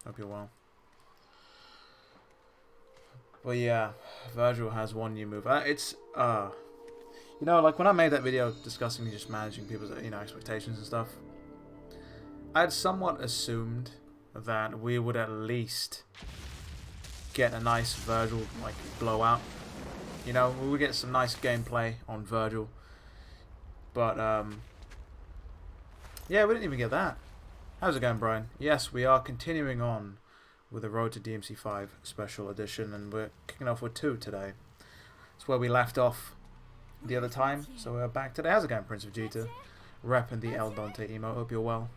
Hope you're well. But yeah, Virgil has one new move. You know, like when I made that video discussing just managing people's, expectations and stuff, I had somewhat assumed that we would at least get a nice Virgil like blowout. You know, we would get some nice gameplay on Virgil. But yeah, we didn't even get that. How's it going, Brian? Yes, we are continuing on with the Road to DMC5 Special Edition, and we're kicking off with 2 today. It's where we left off the other time, so we're back today. How's it going, Prince of Vegeta? Repping the El Dante emo. Hope you're well.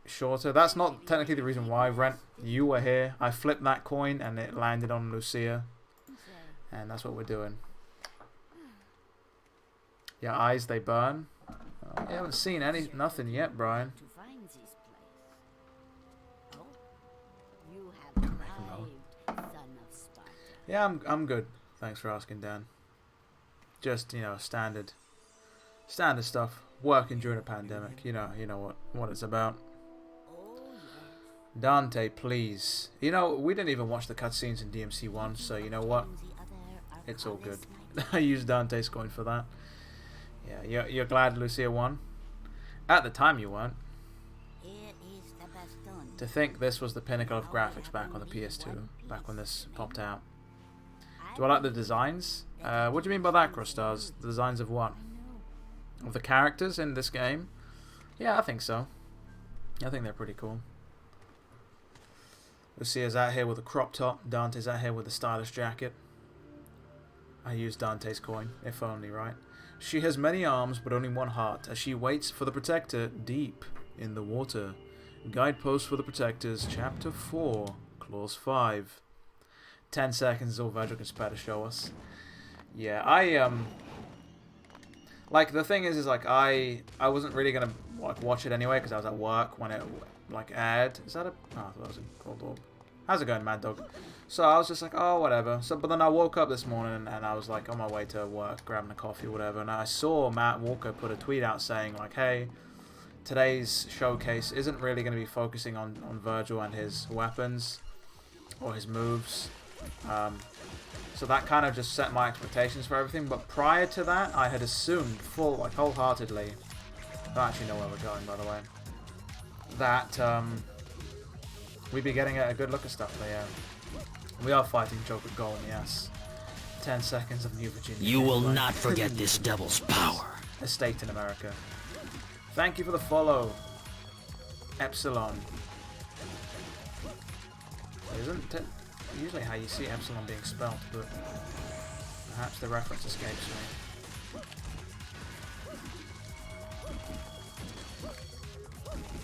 Shorter. That's not technically the reason why, Rent. You were here. I flipped that coin and it landed on Lucia. And that's what we're doing. Your eyes, they burn. You haven't seen nothing yet, Brian. Yeah, I'm good. Thanks for asking, Dan. Just, standard stuff. Working during a pandemic. You know what it's about. Dante, please. You know, we didn't even watch the cutscenes in DMC1, so you know what? It's all good. I used Dante's coin for that. Yeah, you're glad Lucia won? At the time you weren't. To think this was the pinnacle of graphics back on the PS2, back when this popped out. Do I like the designs? What do you mean by that, Crostars? The designs of what? Of the characters in this game? Yeah, I think so. I think they're pretty cool. Lucia's out here with a crop top. Dante's out here with a stylish jacket. I used Dante's coin, if only, right? She has many arms, but only one heart, as she waits for the Protector deep in the water. Guidepost for the Protectors, Chapter 4, Clause 5. 10 seconds is all Virgil can spare to show us. Yeah, like, the thing is like, I wasn't really gonna watch it anyway, because I was at work when it, aired. Is that a... Oh, I thought that was a Gold Orb. How's it going, Mad Dog? So I was just like, oh, whatever. So, but then I woke up this morning and I was like on my way to work, grabbing a coffee or whatever, and I saw Matt Walker put a tweet out saying like, hey, today's showcase isn't really going to be focusing on Virgil and his weapons or his moves. So that kind of just set my expectations for everything. But prior to that, I had assumed wholeheartedly, I don't actually know where we're going, by the way, that we'd be getting a good look at stuff there. Yeah. We are fighting Joker Golem, yes. 10 seconds of New Virginia. You will not forget this devil's power. Estate in America. Thank you for the follow, Epsilon. Isn't it usually how you see Epsilon being spelled, but perhaps the reference escapes me.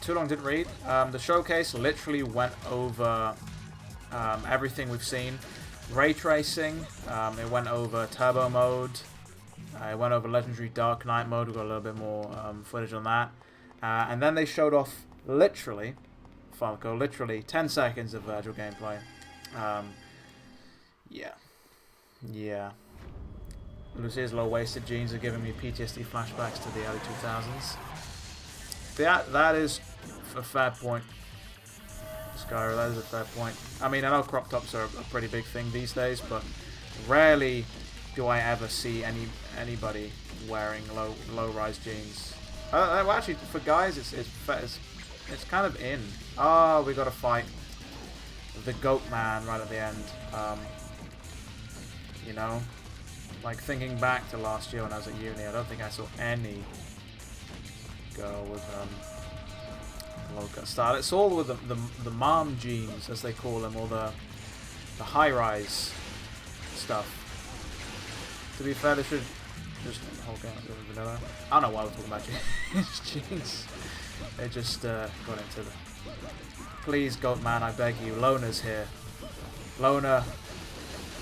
Too long didn't read. The showcase literally went over everything we've seen. Ray tracing, it went over turbo mode, it went over legendary Dark Knight mode. We got a little bit more footage on that, and then they showed off literally 10 seconds of Virgil gameplay. Yeah. Lucia's low-waisted jeans are giving me PTSD flashbacks to the early 2000s. That is a fair point. Skyro, that is a fair point. I mean, I know crop tops are a pretty big thing these days, but rarely do I ever see anybody wearing low-rise jeans. Well, actually, for guys, it's kind of in. Oh, we got to fight the Goat Man right at the end. You know, like thinking back to last year when I was at uni, I don't think I saw any girl with low-cut style. It's all with the mom jeans, as they call them, or the high-rise stuff. To be fair, they should just hold on vanilla. I don't know why we're talking about jeans. They just got into the... Please, Goat Man, I beg you. Lona's here. Lona,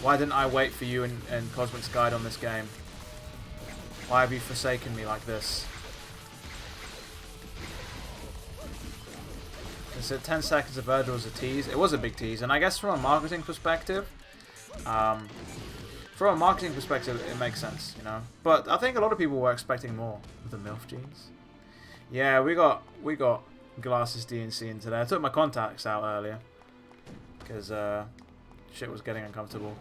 why didn't I wait for you in Cosmic's Guide on this game? Why have you forsaken me like this? So 10 seconds of Virgil was a tease. It was a big tease, and I guess from a marketing perspective, it makes sense, you know. But I think a lot of people were expecting more of the MILF jeans. Yeah, we got glasses DNC in today. I took my contacts out earlier because shit was getting uncomfortable.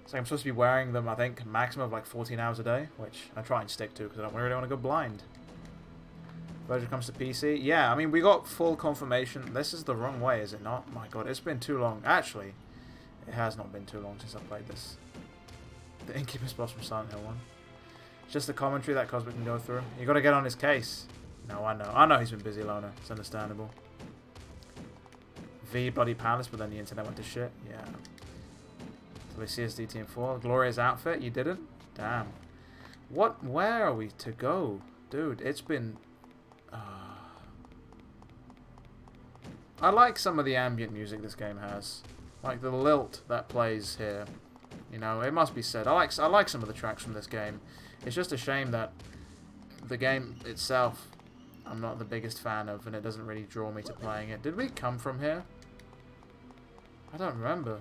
So I'm supposed to be wearing them, I think, maximum of like 14 hours a day, which I try and stick to because I don't really want to go blind. Version comes to PC. Yeah, I mean, we got full confirmation. This is the wrong way, is it not? My god, it's been too long. Actually, it has not been too long since I played this. The Incubus boss from Silent Hill 1. It's just the commentary that Cosmic can go through. You gotta get on his case. No, I know. I know he's been busy, Loner. It's understandable. V bloody Palace, but then the internet went to shit. Yeah. CSD Team 4. Glorious outfit. You didn't? Damn. What? Where are we to go? Dude, it's been... I like some of the ambient music this game has. Like the lilt that plays here. You know, it must be said. I like some of the tracks from this game. It's just a shame that the game itself I'm not the biggest fan of, and it doesn't really draw me to playing it. Did we come from here? I don't remember.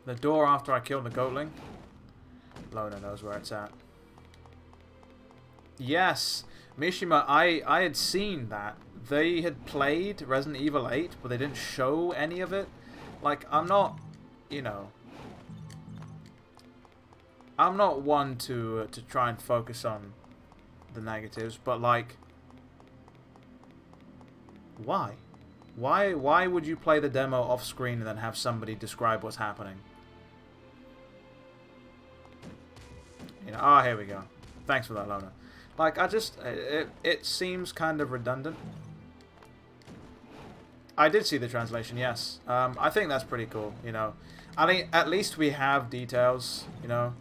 The door after I killed the goatling? Lona knows where it's at. Yes! Mishima, I had seen that. They had played Resident Evil 8, but they didn't show any of it. Like, I'm not, you know... I'm not one to try and focus on the negatives, but like... Why? Why would you play the demo off screen and then have somebody describe what's happening? You know, oh, here we go. Thanks for that, Lona. Like, it seems kind of redundant. I did see the translation, yes. I think that's pretty cool, you know. I mean, at least we have details, you know.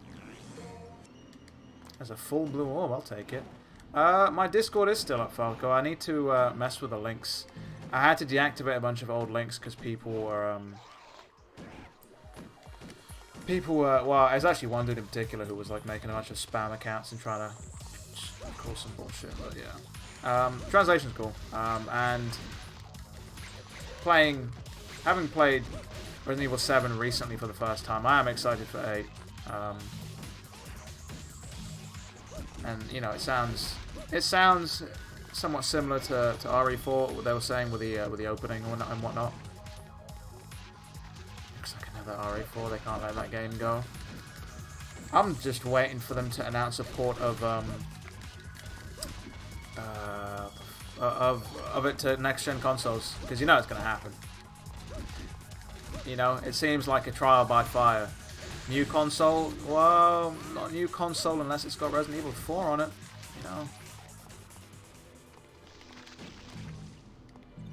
There's a full blue orb, I'll take it. My Discord is still up, Falco. I need to mess with the links. I had to deactivate a bunch of old links because people were, well, there's actually one dude in particular who was like making a bunch of spam accounts and trying to cause some bullshit, but yeah. Translation's cool. And having played Resident Evil 7 recently for the first time, I am excited for 8. And you know, it sounds somewhat similar to RE4, what they were saying with the opening and whatnot. Looks like another RE4. They can't let that game go. I'm just waiting for them to announce a port of it to next-gen consoles, because you know it's going to happen. You know, it seems like a trial by fire. New console? Well, not new console unless it's got Resident Evil 4 on it. You know.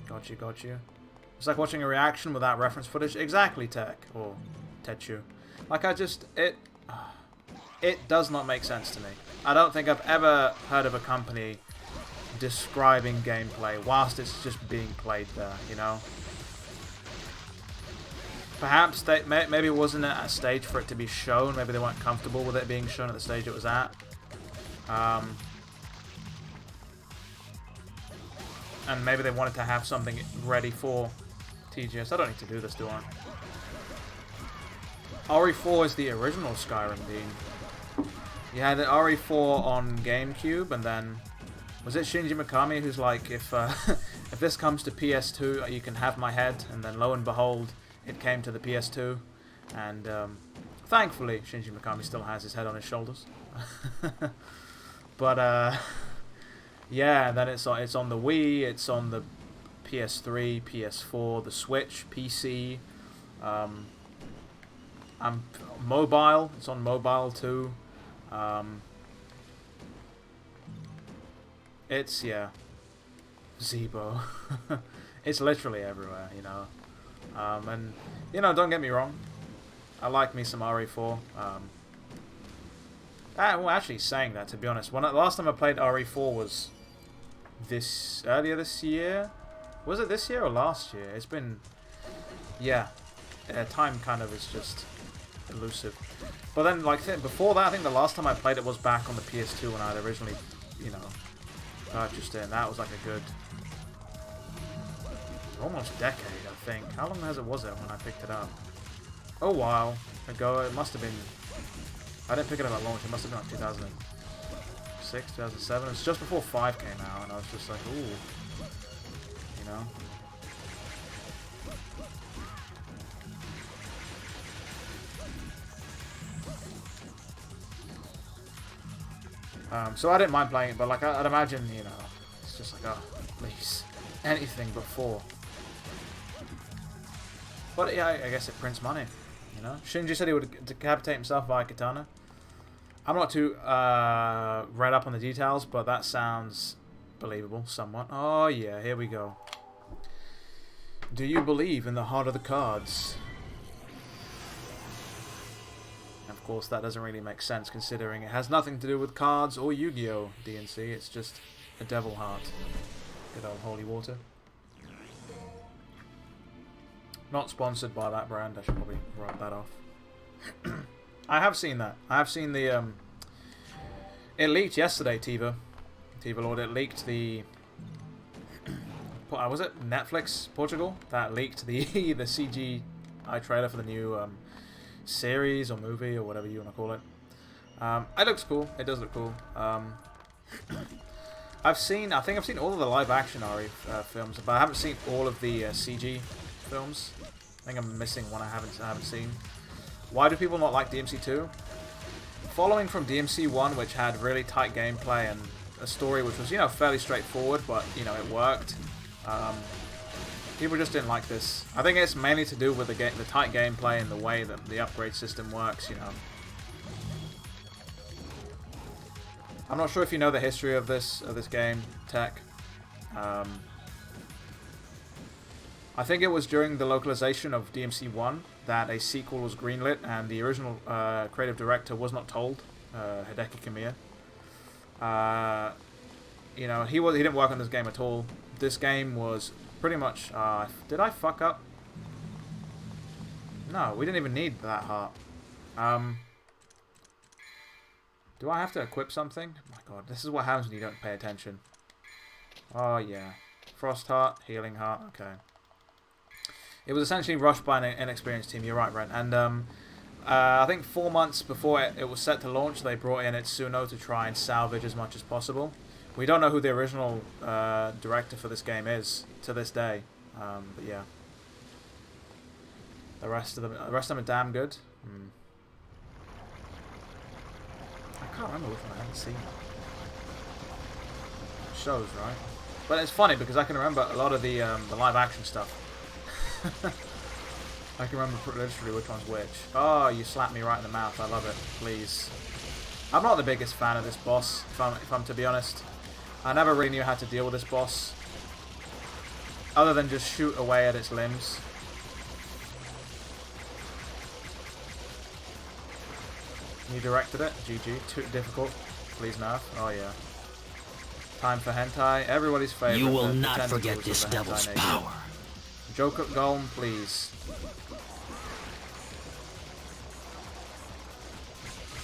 Got you. It's like watching a reaction without reference footage. Exactly, Tech. Or Tetchu. Like, it does not make sense to me. I don't think I've ever heard of a company describing gameplay whilst it's just being played there, you know? Perhaps maybe it wasn't at a stage for it to be shown. Maybe they weren't comfortable with it being shown at the stage it was at. And maybe they wanted to have something ready for TGS. I don't need to do this, do I? RE4 is the original Skyrim, Dean. You had RE4 on GameCube, and then... Was it Shinji Mikami who's like, if this comes to PS2, you can have my head, and then lo and behold, it came to the PS2, and thankfully Shinji Mikami still has his head on his shoulders. But yeah, and then it's on the Wii, it's on the PS3, PS4, the Switch, PC. I'm mobile. It's on mobile too. It's Zeebo. It's literally everywhere, you know. And you know, don't get me wrong. I like me some RE4. Well, actually, saying that, to be honest, the last time I played RE4 was earlier this year. Was it this year or last year? It's been, yeah. Time kind of is just elusive. But then, like, before that, I think the last time I played it was back on the PS2 when I had originally, you know, purchased it, and that was like a good almost decade, I think. How long was it when I picked it up? A while ago. It must have been. I didn't pick it up at launch. It must have been like 2006, 2007. It was just before 5 came out, and I was just like, ooh. You know? So I didn't mind playing it, but like I'd imagine, you know, it's just like, oh, please, anything but 4. But yeah, I guess it prints money, you know. Shinji said he would decapitate himself via katana. I'm not too read up on the details, but that sounds believable somewhat. Oh yeah, here we go. Do you believe in the heart of the cards? Of course, that doesn't really make sense considering it has nothing to do with cards or Yu-Gi-Oh! DNC. It's just a devil heart. Good old holy water. Not sponsored by that brand. I should probably write that off. I have seen that. I have seen the... It leaked yesterday, Tiva Lord. It leaked the... Was it Netflix Portugal? That leaked the the CGI trailer for the new... series or movie or whatever you want to call it. It looks cool. It does look cool. I think I've seen all of the live action Ari films, but I haven't seen all of the CG films. I think I'm missing one I haven't seen. Why do people not like DMC 2? Following from DMC 1, which had really tight gameplay and a story which was, you know, fairly straightforward, but you know, it worked. People just didn't like this. I think it's mainly to do with the tight gameplay and the way that the upgrade system works, you know. I'm not sure if you know the history of this game, Tech. I think it was during the localization of DMC 1 that a sequel was greenlit, and the original creative director was not told, Hideki Kamiya. You know, he didn't work on this game at all. This game was pretty much... did I fuck up? No, we didn't even need that heart. Do I have to equip something? Oh my god, this is what happens when you don't pay attention. Oh yeah. Frost heart, healing heart, okay. It was essentially rushed by an inexperienced team, you're right, Brent. And I think 4 months before it was set to launch, they brought in Itsuno to try and salvage as much as possible. We don't know who the original director for this game is to this day, but yeah. The rest of them are damn good. I can't remember which one I haven't seen. Shows, right? But it's funny because I can remember a lot of the live action stuff. I can remember literally which one's which. Oh, you slapped me right in the mouth. I love it. Please. I'm not the biggest fan of this boss, if I'm to be honest. I never really knew how to deal with this boss, other than just shoot away at its limbs. You directed it? GG. Too difficult. Please nerf. Oh yeah. Time for hentai. Everybody's favorite. You will not forget this devil's power. Joker Golem, please.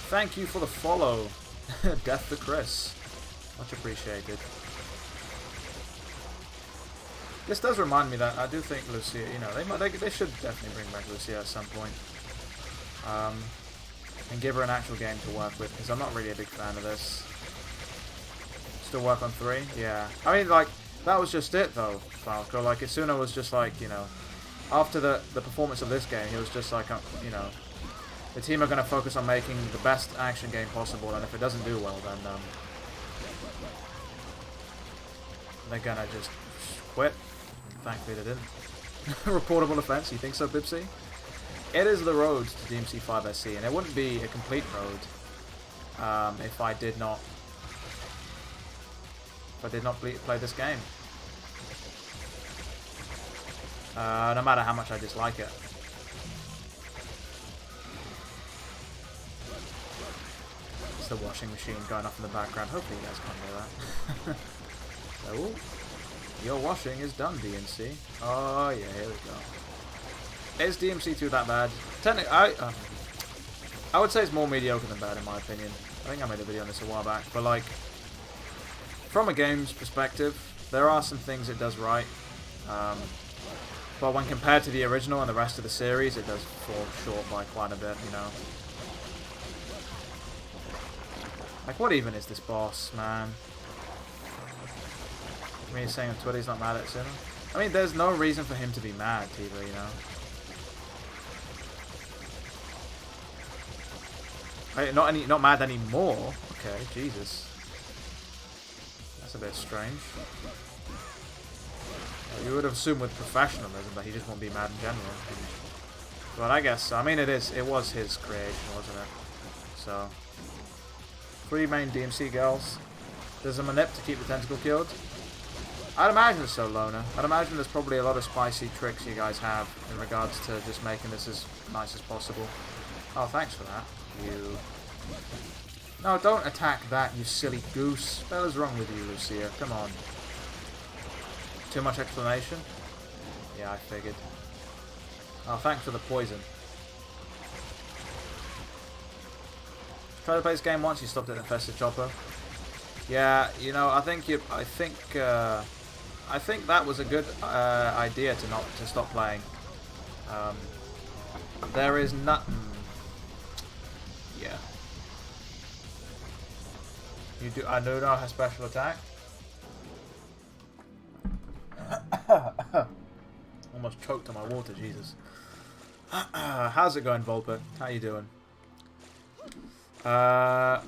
Thank you for the follow. Death to Chris. Much appreciated. This does remind me that I do think Lucia, you know, they should definitely bring back Lucia at some point. And give her an actual game to work with, because I'm not really a big fan of this. Still work on 3? Yeah. I mean, like, that was just it, though, Falco. Like, Itsuno was just like, you know, after the performance of this game, he was just like, you know, the team are going to focus on making the best action game possible, and if it doesn't do well, then they're going to just quit. Thankfully they didn't. Reportable offense, you think so, Bipsy? It is the road to DMC 5 SC, and it wouldn't be a complete road if I did not play this game. No matter how much I dislike it. It's the washing machine going off in the background. Hopefully you guys can't hear that. So, your washing is done, DMC. Oh yeah, here we go. Is DMC 2 that bad? Technically, I would say it's more mediocre than bad in my opinion. I think I made a video on this a while back, but like, from a game's perspective, there are some things it does right. But when compared to the original and the rest of the series, it does fall short by quite a bit, you know. Like, what even is this boss, man? I mean, he's saying on Twitter he's not mad at Sinner. I mean, there's no reason for him to be mad, either, you know? Not mad anymore? Okay, Jesus. That's a bit strange. You would have assumed with professionalism that he just won't be mad in general. But I guess, I mean, it was his creation, wasn't it? So, 3 main DMC girls. There's a manip to keep the tentacle killed. I'd imagine so, Lona. I'd imagine there's probably a lot of spicy tricks you guys have in regards to just making this as nice as possible. Oh, thanks for that. You... No, don't attack that, you silly goose. What the hell is wrong with you, Lucia? Come on. Too much explanation? Yeah, I figured. Oh, thanks for the poison. Tried to play this game once, you stopped at Infested Chopper. Yeah, you know, I think that was a good idea to stop playing. There is nothing. Yeah. You do. I do not have special attack. Almost choked on my water, Jesus. How's it going, Volpe? How you doing? How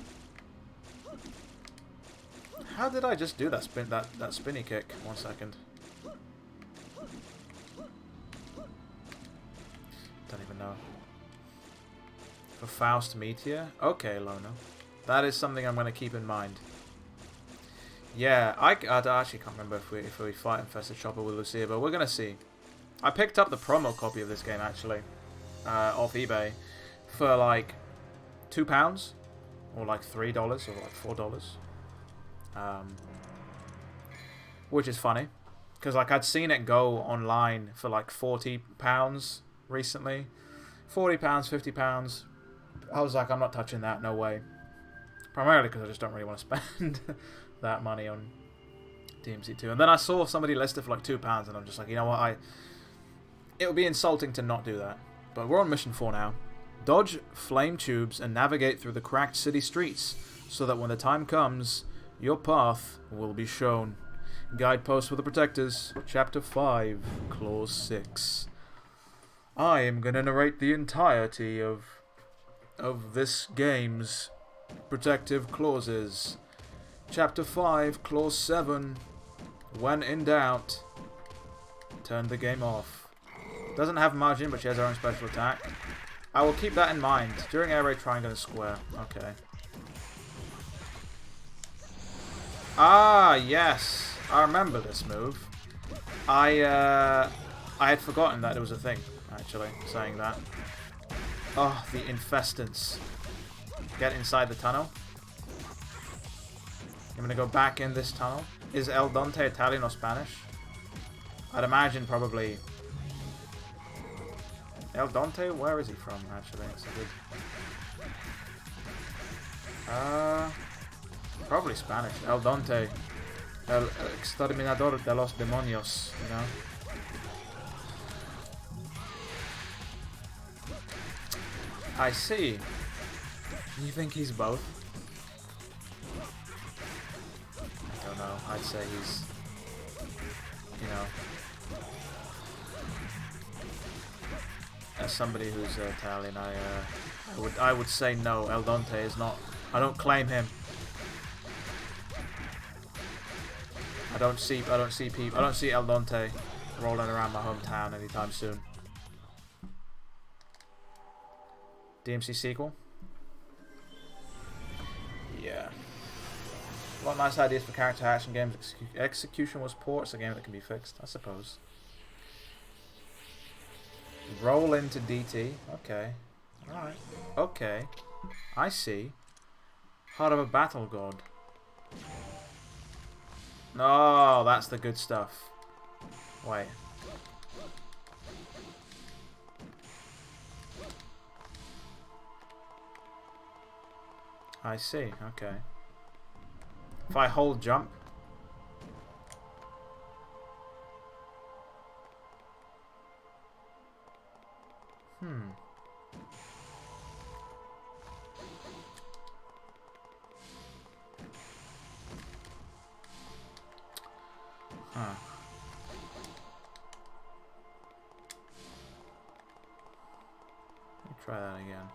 did I just do that that spinny kick? 1 second. Don't even know. For Faust Meteor? Okay, Lona. That is something I'm going to keep in mind. Yeah, I actually can't remember if we fight Infested Chopper with Lucia, but we're going to see. I picked up the promo copy of this game, actually, off eBay, for like £2, or like $3, or like $4. Which is funny, because like I'd seen it go online for like £40 recently. £40, £50. I was like, I'm not touching that, no way. Primarily because I just don't really want to spend that money on DMC2. And then I saw somebody list it for like £2, and I'm just like, you know what, it would be insulting to not do that. But we're on mission 4 now. Dodge flame tubes and navigate through the cracked city streets, so that when the time comes, your path will be shown. Guidepost for the Protectors, Chapter 5, Clause 6. I am going to narrate the entirety of this game's protective clauses. Chapter 5, Clause 7. When in doubt, turn the game off. Doesn't have margin, but she has her own special attack. I will keep that in mind. During air raid, triangle and square. Okay. Ah, yes. I remember this move. I had forgotten that it was a thing, actually, saying that. Oh, the infestants. Get inside the tunnel. I'm gonna go back in this tunnel. Is El Dante Italian or Spanish? I'd imagine probably... El Dante? Where is he from, actually? It's a good... probably Spanish. El Dante. El Exterminador de los Demonios, you know? I see. You think he's both? I don't know. I'd say he's... You know... As somebody who's Italian, I would say no. El Dante is not... I don't claim him. I don't see El Dante rolling around my hometown anytime soon. DMC sequel? Yeah. A lot of nice ideas for character action games. Execution was poor. It's a game that can be fixed, I suppose. Roll into DT. Okay. Alright. Okay. I see. Heart of a Battle God. No, that's the good stuff. Wait. I see, okay. If I hold jump. Try that again.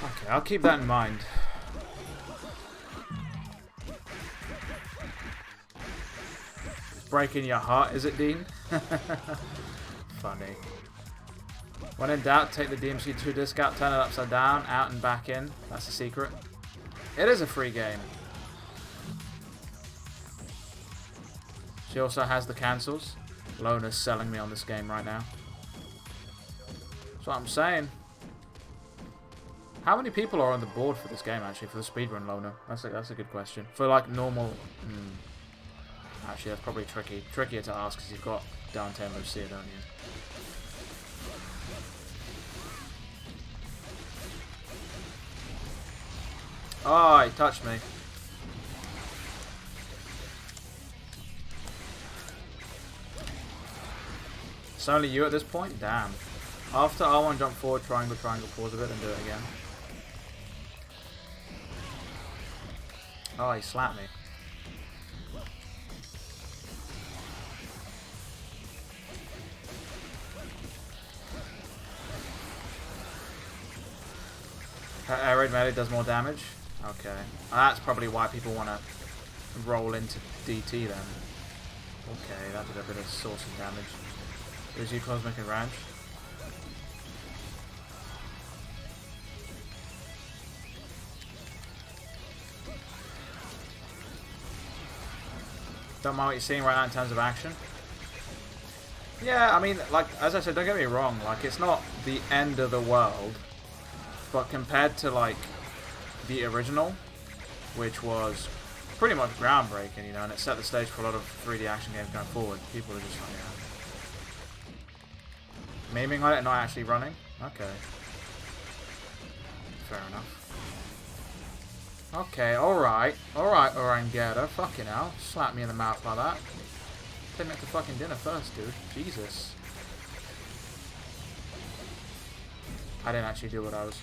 Okay, I'll keep that in mind. It's breaking your heart, is it, Dean? Funny. When in doubt, take the DMC2 disc out, turn it upside down, out and back in. That's the secret. It is a free game. She also has the cancels. Lona's selling me on this game right now. That's what I'm saying. How many people are on the board for this game, actually, for the speedrun, Lona? That's a good question. For, like, normal... Actually, that's probably trickier to ask, because you've got Dante and Lucia, don't you? Oh, he touched me. It's only you at this point? Damn. After R1 jump forward, triangle, pause a bit, and do it again. Oh, he slapped me. Her air raid melee does more damage? Okay. That's probably why people want to roll into DT then. Okay, that did a bit of sourcing damage. Is you Cosmic and Ranch? Don't mind what you're seeing right now in terms of action. Yeah, I mean, like, as I said, don't get me wrong, like, it's not the end of the world, but compared to, like, the original, which was pretty much groundbreaking, you know, and it set the stage for a lot of 3D action games going forward, people are just like, yeah. Memeing on it and not actually running? Okay. Fair enough. Okay, alright, Orangata, fucking hell, slap me in the mouth like that. Take me out to fucking dinner first, dude. Jesus. I didn't actually do what I was...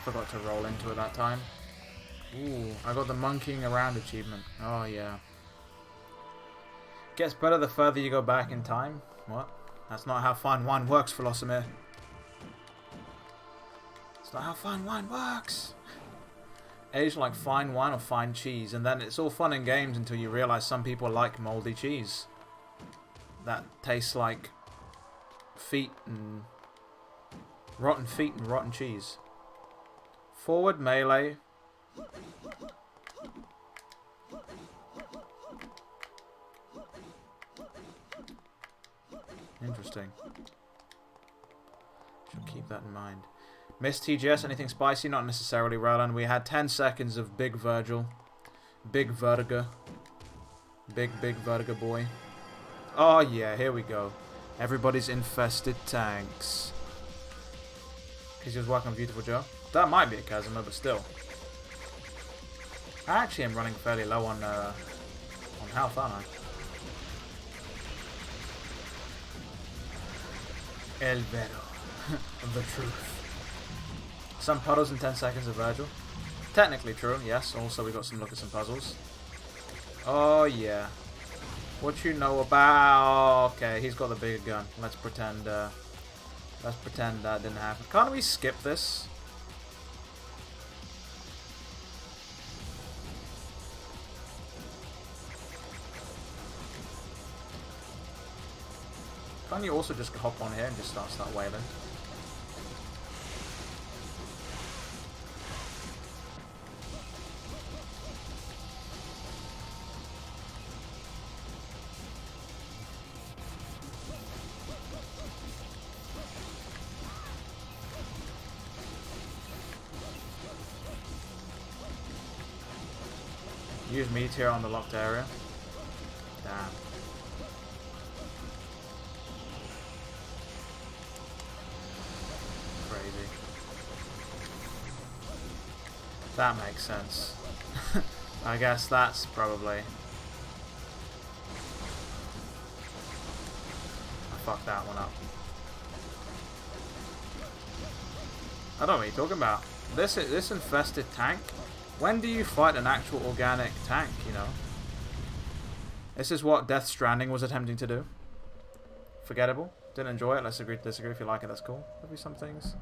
Forgot to roll into it that time. Ooh, I got the monkeying around achievement. Oh, yeah. Gets better the further you go back in time. What? That's not how fine wine works, Philosopher. It's not how fine wine works. Aged like fine wine or fine cheese, and then it's all fun and games until you realize some people like moldy cheese. That tastes like feet and rotten cheese. Forward melee. Interesting. Should keep that in mind. Miss TGS, anything spicy? Not necessarily, Roland. We had 10 seconds of Big Virgil. Big Vertigo. Big Vertigo boy. Oh yeah, here we go. Everybody's infested tanks. Because he was working on Beautiful Joe. That might be a Kazuma, but still. I actually am running fairly low on health, aren't I? El Vero. The truth. Some puddles in 10 seconds of Virgil. Technically true, yes. Also, we got some look at some puzzles. Oh, yeah. What you know about... Okay, he's got the bigger gun. Let's pretend that didn't happen. Can't we skip this? Can't you also just hop on here and just start wailing? Use Meteor on the locked area. Damn. Crazy. That makes sense. I guess that's probably... I fucked that one up. I don't know what you're talking about. This infested tank? When do you fight an actual organic tank, you know? This is what Death Stranding was attempting to do. Forgettable. Didn't enjoy it. Let's agree to disagree. If you like it, that's cool. There'll be some things.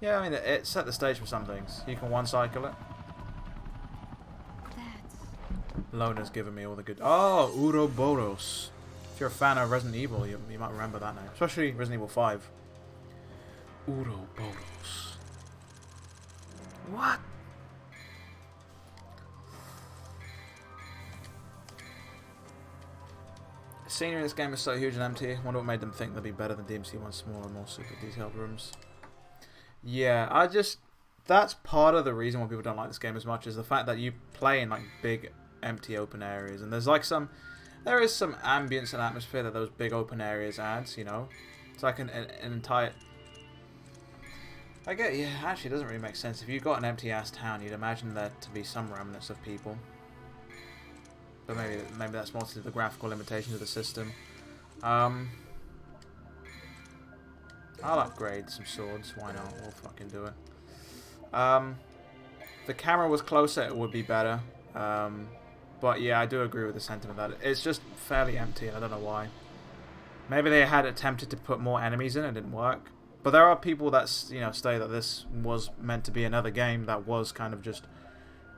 Yeah, I mean, it set the stage for some things. You can one-cycle it. Lona's giving me all the good... Oh, Ouroboros. If you're a fan of Resident Evil, you might remember that name. Especially Resident Evil 5. Ouroboros. What? The scenery in this game is so huge and empty. I wonder what made them think they'd be better than DMC one's smaller, more super detailed rooms. Yeah, that's part of the reason why people don't like this game as much, is the fact that you play in like big empty open areas, and there's like there is some ambience and atmosphere that those big open areas adds, you know. It's like an entire... yeah, actually it doesn't really make sense. If you've got an empty ass town, you'd imagine there to be some remnants of people. But maybe that's more to do with the graphical limitations of the system. I'll upgrade some swords, why not? We'll fucking do it. If the camera was closer, it would be better. But yeah, I do agree with the sentiment that it's just fairly empty, and I don't know why. Maybe they had attempted to put more enemies in, and it didn't work. But there are people that say that this was meant to be another game that was kind of just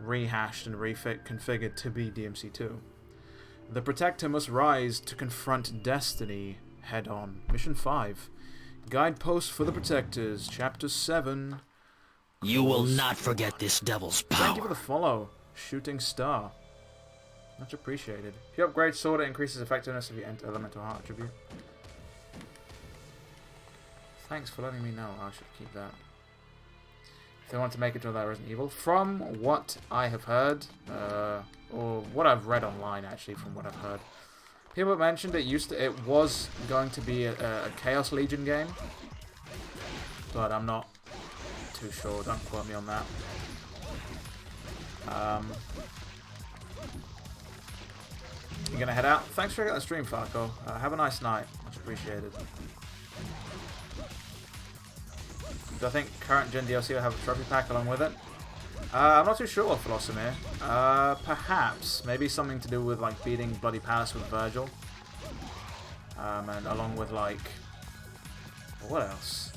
rehashed and configured to be DMC2. The Protector must rise to confront destiny head on. Mission 5. Guidepost for the Protectors, Chapter 7. You will not forget this devil's power. Thank you for the follow, Shooting Star. Much appreciated. If you upgrade sword, it increases effectiveness of your elemental heart attribute. Thanks for letting me know. I should keep that. If they want to make it to that Resident Evil, from what I have heard, or what I've read online, actually, from what I've heard, people mentioned it was going to be a Chaos Legion game, but I'm not too sure. Don't quote me on that. You gonna head out? Thanks for checking out the stream, Farco. Have a nice night. Much appreciated. Do I think current gen DLC will have a trophy pack along with it? I'm not too sure, Philosomir. Perhaps. Maybe something to do with like beating Bloody Palace with Virgil. And along with like... what else?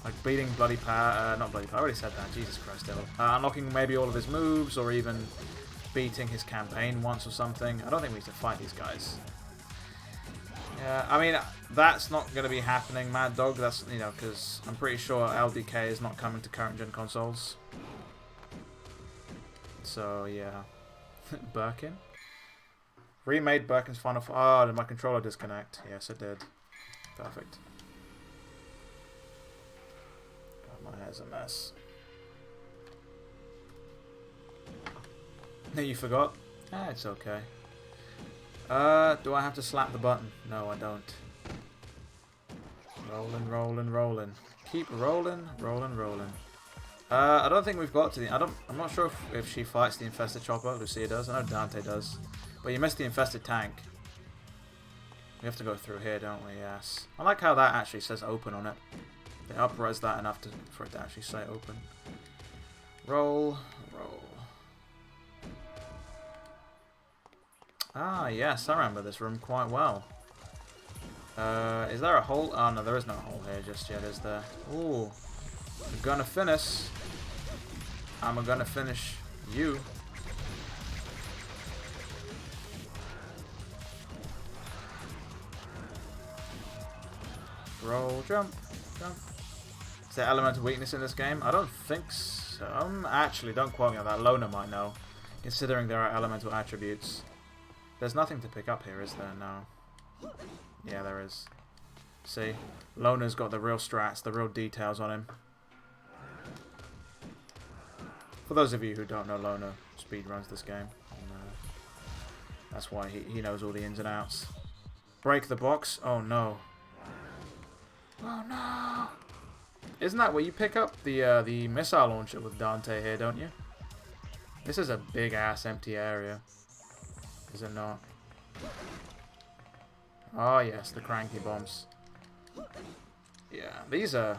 Like beating Bloody not Bloody I already said that. Jesus Christ, Devil. Unlocking maybe all of his moves, or even beating his campaign once or something. I don't think we need to fight these guys. Yeah, I mean, that's not going to be happening, Mad Dog. That's, because I'm pretty sure LDK is not coming to current gen consoles. So, yeah. Birkin? Remade Birkin's Final... Oh, did my controller disconnect? Yes, it did. Perfect. God, my hair's a mess. No, you forgot? Ah, it's okay. Do I have to slap the button? No, I don't. Rolling, rolling, rolling. Keep rolling, rolling, rolling. I don't think we've got to the... I'm not sure if she fights the infested chopper. Lucia does. I know Dante does. But you missed the infested tank. We have to go through here, don't we? Yes. I like how that actually says open on it. They up-res that enough for it to actually say open. Roll, roll. Ah, yes, I remember this room quite well. Is there a hole? Oh, no, there is no hole here just yet, is there? Ooh. I'm gonna finish. I'm gonna finish you. Roll, jump, jump. Is there elemental weakness in this game? I don't think so. Actually, don't quote me on that. Lona might know, considering there are elemental attributes. There's nothing to pick up here, is there? No. Yeah, there is. See? Lona's got the real strats, the real details on him. For those of you who don't know, Lona speedruns this game. And, that's why he knows all the ins and outs. Break the box? Oh no. Oh no! Isn't that where you pick up the missile launcher with Dante here, don't you? This is a big ass empty area. Is it not? Oh yes, the cranky bombs. Yeah, these are...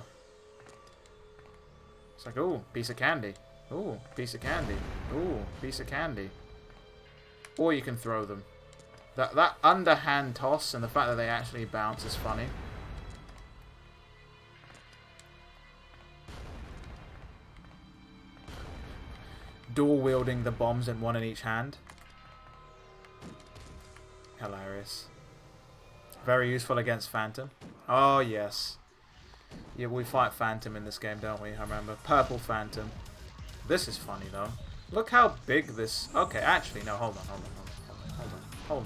It's like, ooh, piece of candy. Ooh, piece of candy. Ooh, piece of candy. Or you can throw them. That underhand toss and the fact that they actually bounce is funny. Dual wielding the bombs in one in each hand. Hilarious. Very useful against Phantom. Oh, yes. Yeah, we fight Phantom in this game, don't we? I remember. Purple Phantom. This is funny, though. Look how big this... Okay, actually, no, hold on.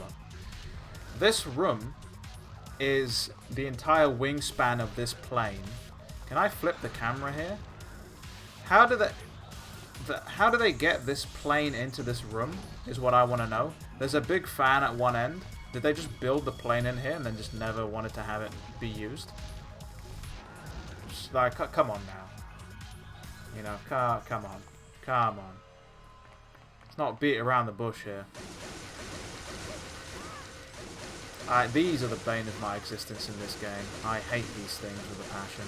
This room is the entire wingspan of this plane. Can I flip the camera here? How do they get this plane into this room, is what I want to know. There's a big fan at one end. Did they just build the plane in here and then just never wanted to have it be used? Just like, come on now. You know, come on. Come on. Let's not beat around the bush here. These are the bane of my existence in this game. I hate these things with a passion.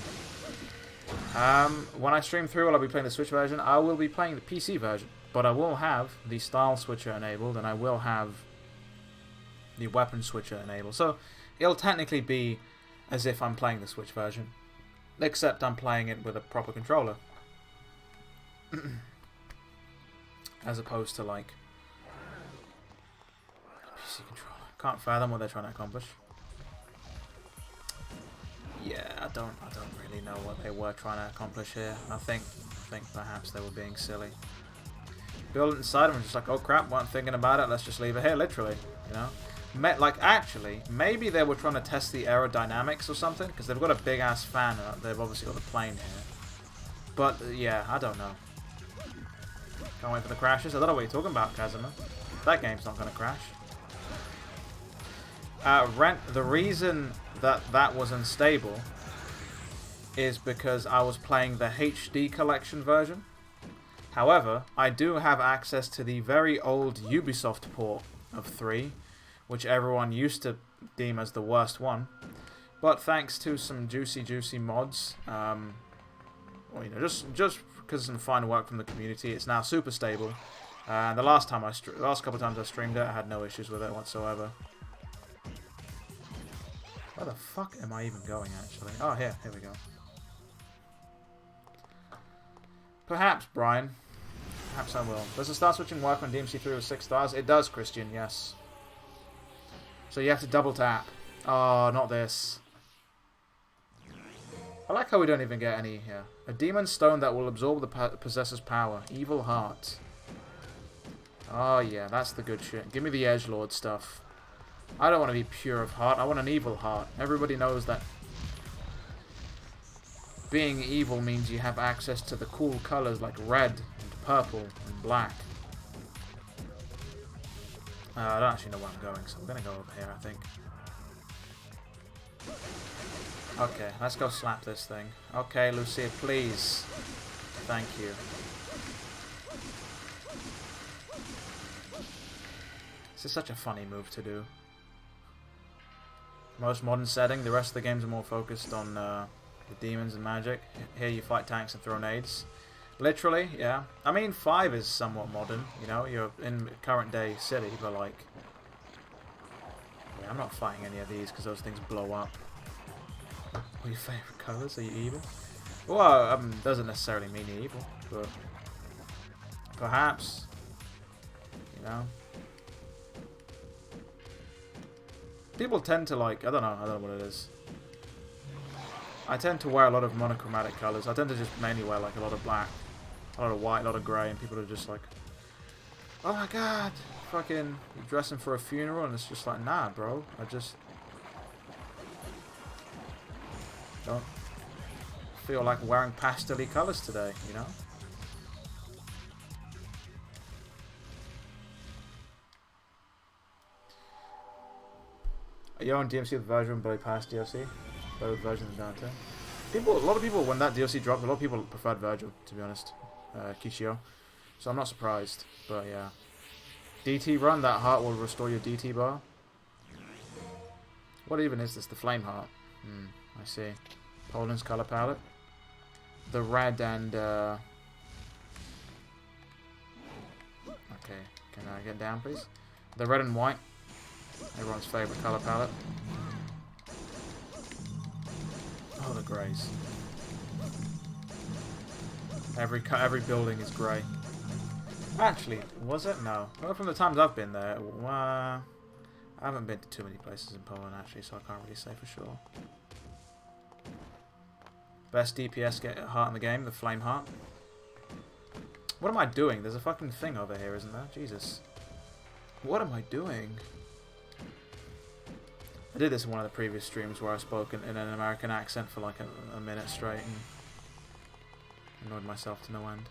When I stream through, will I be playing the Switch version? I will be playing the PC version. But I will have the style switcher enabled, and I will have the weapon switcher enabled. So it'll technically be as if I'm playing the Switch version. Except I'm playing it with a proper controller. As opposed to like PC controller. Can't fathom what they're trying to accomplish. Yeah, I don't really know what they were trying to accomplish here. I think perhaps they were being silly. Build it inside them and just like, oh crap, weren't thinking about it, let's just leave it here, literally, you know? Like, actually, maybe they were trying to test the aerodynamics or something, because they've got a big-ass fan, they've obviously got a plane here. But, yeah, I don't know. Can't wait for the crashes. I don't know what you're talking about, Kazuma. That game's not going to crash. The reason that was unstable is because I was playing the HD collection version. However, I do have access to the very old Ubisoft port of 3, which everyone used to deem as the worst one. But thanks to some juicy mods, or, you know, just because of some fine work from the community, it's now super stable. And the last couple of times I streamed it, I had no issues with it whatsoever. Where the fuck am I even going, actually? Oh, here we go. Perhaps, Brian. Perhaps I will. Does the star switching work on DMC3 with 6 stars? It does, Christian, yes. So you have to double tap. Oh, not this. I like how we don't even get any here. A demon stone that will absorb the possessor's power. Evil heart. Oh, yeah, that's the good shit. Give me the edgelord stuff. I don't want to be pure of heart. I want an evil heart. Everybody knows that being evil means you have access to the cool colors like red and purple and black. I don't actually know where I'm going, so I'm going to go over here, I think. Okay, let's go slap this thing. Okay, Lucia, please. Thank you. This is such a funny move to do. Most modern setting, the rest of the games are more focused on the demons and magic. Here you fight tanks and throw nades. Literally, yeah. I mean, 5 is somewhat modern, you know, you're in current day city, but like... Yeah, I'm not fighting any of these because those things blow up. What are your favourite colours? Are you evil? Well, doesn't necessarily mean you're evil, but... Perhaps. You know? People tend to like, I don't know what it is. I tend to wear a lot of monochromatic colours. I tend to just mainly wear like a lot of black, a lot of white, a lot of grey, and people are just like, oh my god, fucking, you're dressing for a funeral, and it's just like, nah bro, I just don't feel like wearing pastel-y colours today, you know? Are you on DMC with version below past DLC? Better version than Dante. A lot of people, when that DLC dropped, a lot of people preferred Virgil, to be honest. Kishio. So I'm not surprised, but yeah. DT run, that heart will restore your DT bar. What even is this? The flame heart. I see. Poland's color palette. the red and okay, can I get down please? The red and white, everyone's favorite color palette. Oh, the greys. Every building is grey. Actually, was it? No. Well, from the times I've been there, I haven't been to too many places in Poland actually, so I can't really say for sure. Best DPS heart in the game, the flame heart. What am I doing? There's a fucking thing over here, isn't there? Jesus. What am I doing? I did this in one of the previous streams where I spoke in an American accent for like a minute straight and annoyed myself to no end.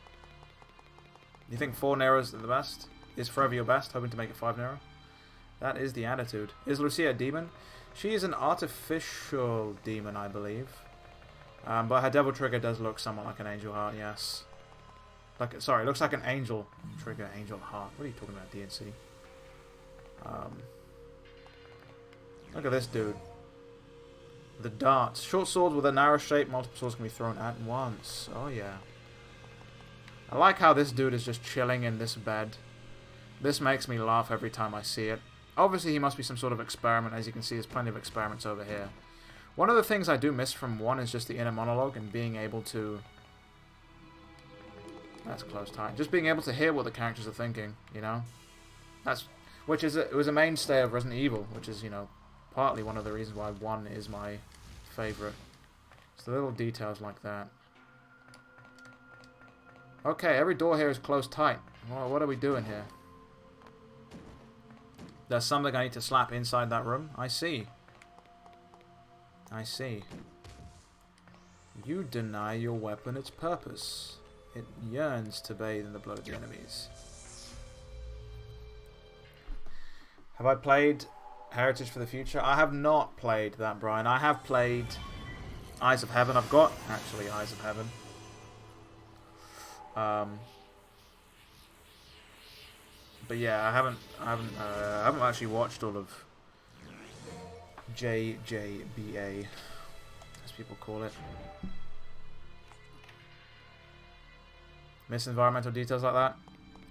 You think 4 Neros are the best? Is forever your best? Hoping to make it 5 Nero? That is the attitude. Is Lucia a demon? She is an artificial demon, I believe. But her devil trigger does look somewhat like an angel heart, yes. Sorry, it looks like an angel trigger, angel heart. What are you talking about, DNC? Look at this dude. The darts. Short swords with a narrow shape. Multiple swords can be thrown at once. Oh, yeah. I like how this dude is just chilling in this bed. This makes me laugh every time I see it. Obviously, he must be some sort of experiment. As you can see, there's plenty of experiments over here. One of the things I do miss from 1 is just the inner monologue and being able to... That's close time. Just being able to hear what the characters are thinking, you know? It was a mainstay of Resident Evil, which is, you know, partly one of the reasons why 1 is my favourite. It's the little details like that. Okay, every door here is closed tight. Well, what are we doing here? There's something I need to slap inside that room? I see. I see. You deny your weapon its purpose. It yearns to bathe in the blood of the enemies. Have I played Heritage for the Future? I have not played that, Brian. I have played Eyes of Heaven. I've got, actually, Eyes of Heaven. But yeah, I haven't actually watched all of JJBA, as people call it. Miss environmental details like that.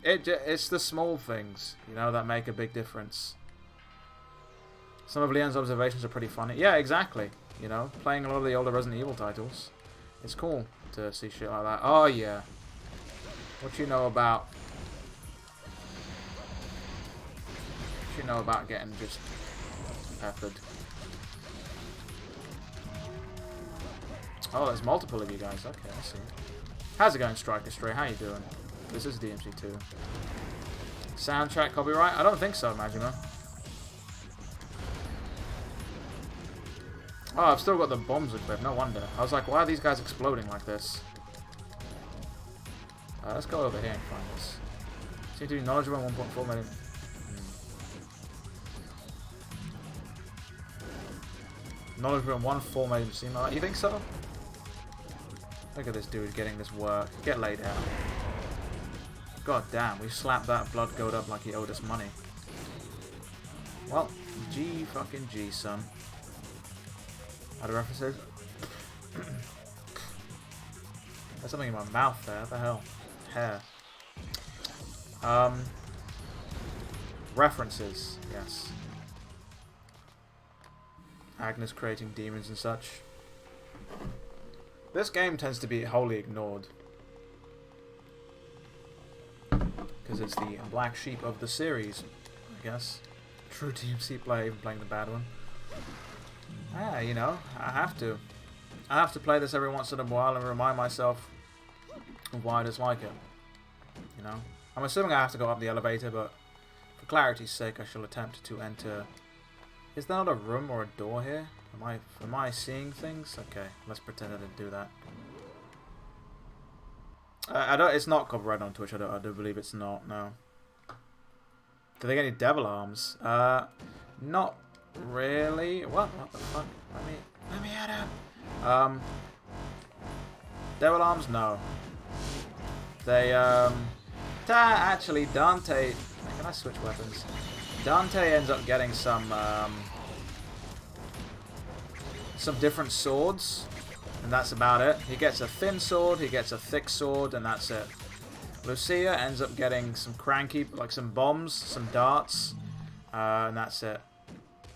It's the small things, you know, that make a big difference. Some of Leon's observations are pretty funny. Yeah, exactly. You know, playing a lot of the older Resident Evil titles, it's cool to see shit like that. Oh yeah. What you know about? What you know about getting just peppered? Oh, there's multiple of you guys. Okay, I see. How's it going, Striker Stray? How you doing? This is DMC2. Soundtrack copyright? I don't think so, Majima. Oh, I've still got the bombs equipped. No wonder. I was like, why are these guys exploding like this? Let's go over here and find this. Seem to be knowledgeable in 1.4 million. Knowledgeable in 1.4 million seem like that. You think so? Look at this dude getting this work. Get laid out. God damn, we slapped that blood goat up like he owed us money. Well, G fucking G, son. Other references? There's something in my mouth there. What the hell? Hair. References, yes. Agnes creating demons and such. This game tends to be wholly ignored. Because it's the black sheep of the series, I guess. True DMC player, even playing the bad one. Ah, you know, I have to. I have to play this every once in a while and remind myself of why I dislike it. You know? I'm assuming I have to go up the elevator, but for clarity's sake I shall attempt to enter... Is there not a room or a door here? Am I seeing things? Okay, let's pretend I didn't do that. It's not copyrighted on Twitch, I do believe it's not, no. Do they get any devil arms? Not really. What the fuck? Let me at him. Devil arms? No. They, actually, Dante... Can I switch weapons? Dante ends up getting some different swords And that's about it. He gets a thin sword, he gets a thick sword, and that's it. Lucia ends up getting some cranky, like some bombs, some darts, and that's it.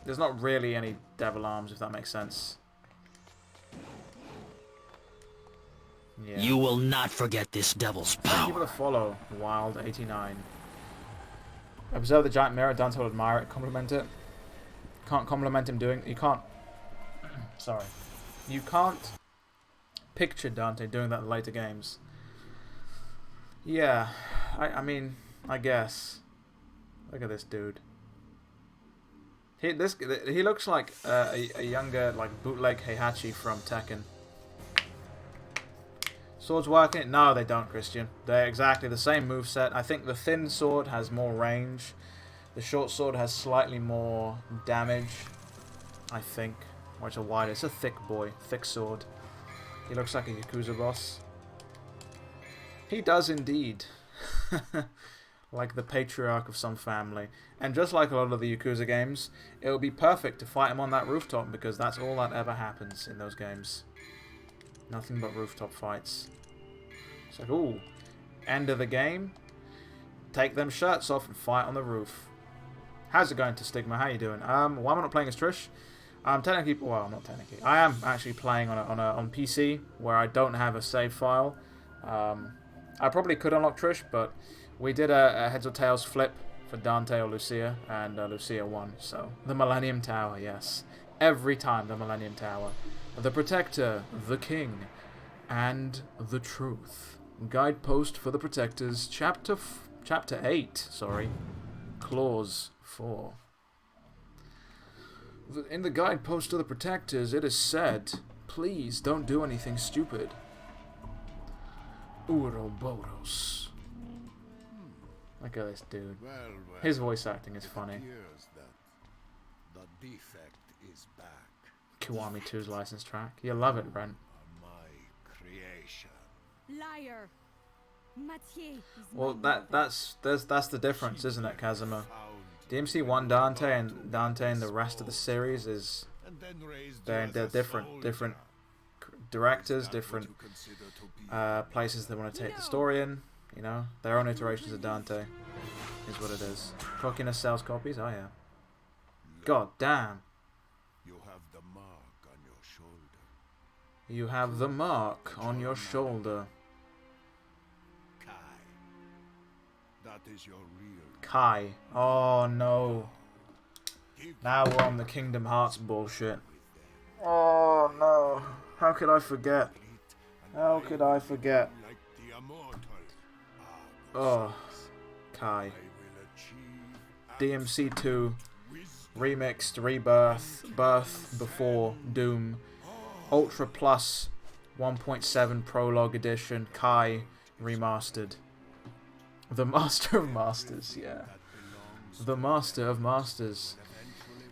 There's not really any devil arms, if that makes sense. Yeah. You will not forget this devil's Thank you for power. the follow, Wild89. Observe the giant mirror. Dante will admire it, compliment it. Can't compliment him doing. You can't. Sorry. You can't picture Dante doing that in later games. Yeah, I mean, I guess. Look at this dude. He looks like a younger, like, bootleg Heihachi from Tekken. Swords working? No, they don't, Christian. They're exactly the same moveset. I think the thin sword has more range. The short sword has slightly more damage, I think. Or it's a wider. It's a thick boy. Thick sword. He looks like a Yakuza boss. He does indeed. Like the patriarch of some family. And just like a lot of the Yakuza games, it would be perfect to fight him on that rooftop because that's all that ever happens in those games. Nothing but rooftop fights. It's like, ooh, end of the game. Take them shirts off and fight on the roof. How's it going to Stigma? How you doing? Why am I not playing as Trish? Technically, well, not technically. I am actually playing on PC where I don't have a save file. I probably could unlock Trish, but we did a heads or tails flip for Dante or Lucia, and Lucia won. So the Millennium Tower, yes, every time the Millennium Tower, the Protector, the King, and the Truth. Guidepost for the Protectors, Chapter 8. Sorry, Clause 4. In the Guidepost to the Protectors, it is said, please don't do anything stupid. Ouroboros. Look at this dude. His voice acting is funny. The defect is back. Kiwami 2's license track. You love it, Brent. My creation. Liar. Mathieu is Well, my that's the difference, isn't it, Kazuma? DMC1 Dante and the rest of the series is they're different directors, different places they want to take the story in. You know, their own iterations of Dante is what it is. Cockiness sells copies. Oh yeah. God damn. You have the mark on your shoulder. You have the mark on your shoulder. Kai. That is your real. Kai. Oh no. Now we're on the Kingdom Hearts bullshit. Oh no. How could I forget? How could I forget? Like the immortal. Oh. Kai. DMC2. Remixed, Rebirth, Birth Before Doom, Ultra Plus 1.7 Prologue Edition, Kai Remastered. The Master of Masters, yeah. The Master of Masters.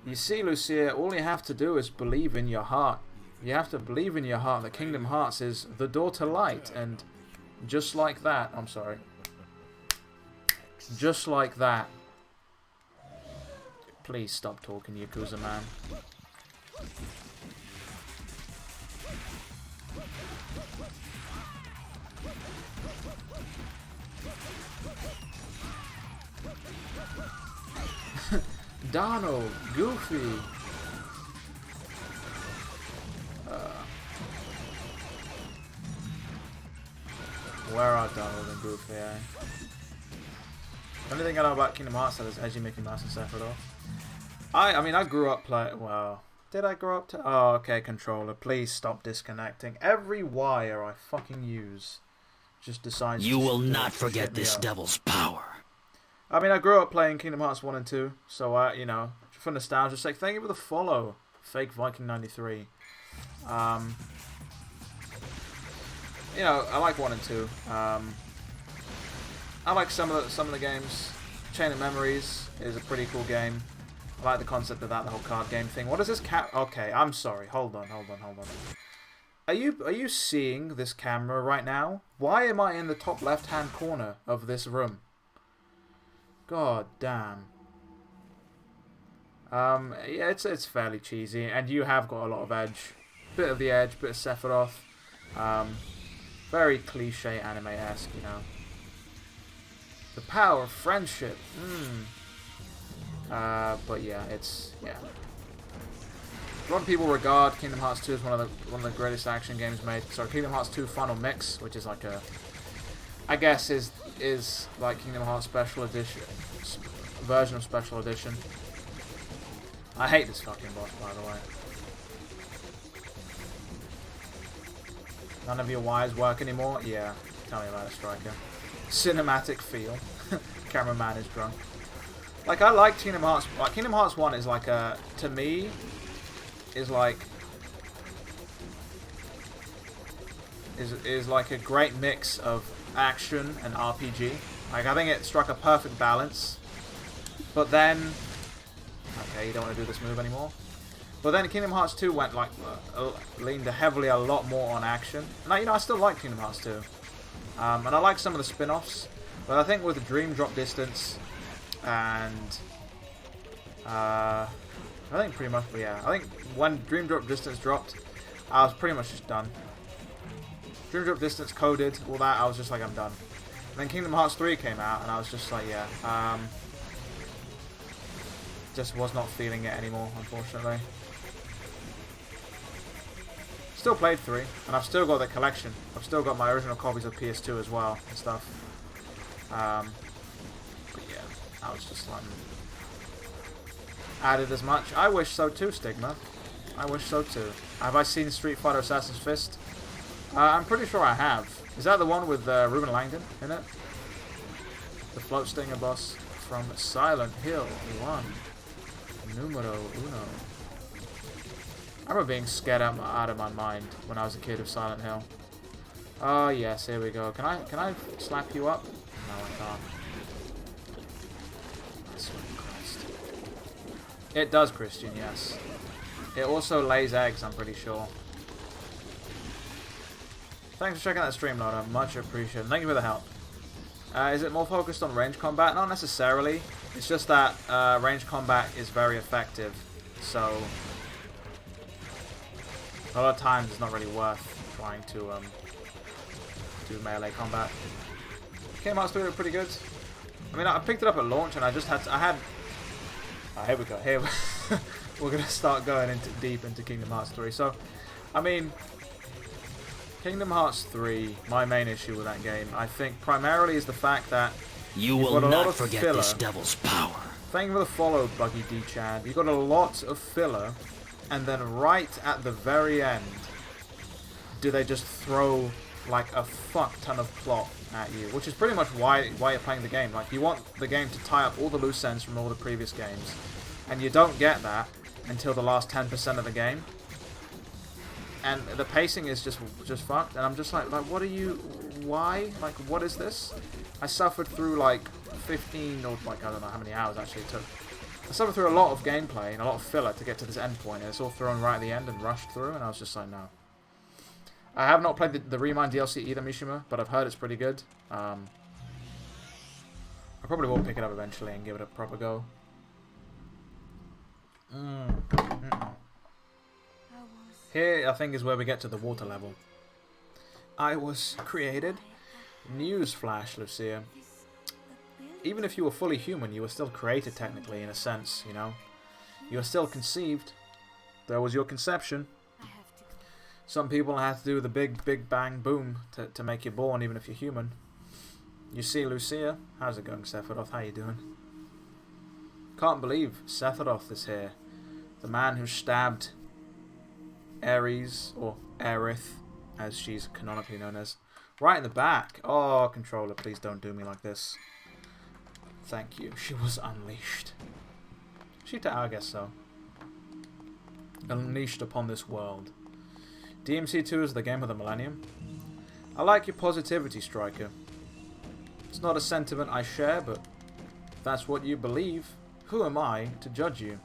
You see, Lucia, all you have to do is believe in your heart. You have to believe in your heart that Kingdom Hearts is the door to light, and just like that, I'm sorry. Just like that. Please stop talking, Yakuza man. Donald, Goofy. Where are Donald and Goofy, eh? The only thing I know about Kingdom Hearts is Edgy, Mickey Mouse, and Sephiroth. I mean, I grew up playing. Well, did I grow up to? Oh, okay, controller. Please stop disconnecting. Every wire I fucking use just decides. You will to not shit forget me this up. devil's power. I mean, I grew up playing Kingdom Hearts 1 and 2, so you know, for nostalgia's sake, thank you for the follow, Fake Viking 93. You know, I like 1 and 2. I like some of the games. Chain of Memories is a pretty cool game. I like the concept of that, the whole card game thing. What is this Okay, I'm sorry. Hold on. Are you seeing this camera right now? Why am I in the top left-hand corner of this room? God damn. Yeah, it's fairly cheesy, and you have got a lot of edge. Bit of the Edge, bit of Sephiroth. Very cliche anime-esque, you know. The power of friendship. But yeah, yeah. A lot of people regard Kingdom Hearts 2 as one of the greatest action games made. So Kingdom Hearts 2 Final Mix, which is like I guess is like Kingdom Hearts Special Edition version of Special Edition. I hate this fucking boss, by the way. None of your wires work anymore? Yeah, tell me about it, Striker. Cinematic feel. Cameraman is drunk. Like, I like Kingdom Hearts. Like, Kingdom Hearts 1 is like a, to me, is like a great mix of action and RPG. Like, I think it struck a perfect balance. But then, okay, you don't want to do this move anymore. But then Kingdom Hearts 2 went like leaned heavily a lot more on action. And I still like Kingdom Hearts 2, and I like some of the spin-offs. But I think with the Dream Drop Distance and I think pretty much, yeah. I think when Dream Drop Distance dropped, I was pretty much just done. Dream Drop Distance, coded, all that, I was just like, I'm done. And then Kingdom Hearts 3 came out, and I was just like, yeah. Just was not feeling it anymore, unfortunately. Still played 3, and I've still got the collection. I've still got my original copies of PS2 as well, and stuff. But yeah, I was just like... added as much. I wish so too, Stigma. I wish so too. Have I seen Street Fighter Assassin's Fist? I'm pretty sure I have. Is that the one with Ruben Langdon in it? The Float Stinger boss from Silent Hill 1. Numero uno. I remember being scared out of my mind when I was a kid of Silent Hill. Oh yes, here we go. Can I slap you up? No, I can't. I swear to Christ. It does, Christian, yes. It also lays eggs, I'm pretty sure. Thanks for checking out the stream, Loda. Much appreciated. Thank you for the help. Is it more focused on range combat? Not necessarily. It's just that range combat is very effective. So a lot of times it's not really worth trying to do melee combat. Kingdom Hearts 3 were pretty good. I mean, I picked it up at launch and I just had to, oh, here we go. Here we're gonna start going deep into Kingdom Hearts 3. So, I mean, Kingdom Hearts 3, my main issue with that game, I think primarily is the fact that you will not forget this devil's power. Thank you for the follow, Buggy D-Chan. You got a lot of filler, and then right at the very end, do they just throw like a fuck ton of plot at you, which is pretty much why you're playing the game. Like, you want the game to tie up all the loose ends from all the previous games, and you don't get that until the last 10% of the game. And the pacing is just fucked, and I'm just like, what are you, why? Like, what is this? I suffered through like 15 or like, I don't know how many hours actually it took. I suffered through a lot of gameplay and a lot of filler to get to this end point, and it's all thrown right at the end and rushed through, and I was just like, no. I have not played the Remind DLC either, Mishima, but I've heard it's pretty good. I probably will pick it up eventually and give it a proper go. Here, I think, is where we get to the water level. I was created. Newsflash, Lucia. Even if you were fully human, you were still created technically, in a sense, you know. You were still conceived. There was your conception. Some people have to do the big bang boom to make you born, even if you're human. You see, Lucia. How's it going, Sephiroth? How you doing? Can't believe Sephiroth is here. The man who stabbed Ares, or Aerith, as she's canonically known as, right in the back. Oh, controller, please don't do me like this. Thank you. She was unleashed. I guess so. Unleashed upon this world. DMC2 is the game of the millennium. I like your positivity, Striker. It's not a sentiment I share, but if that's what you believe, who am I to judge you?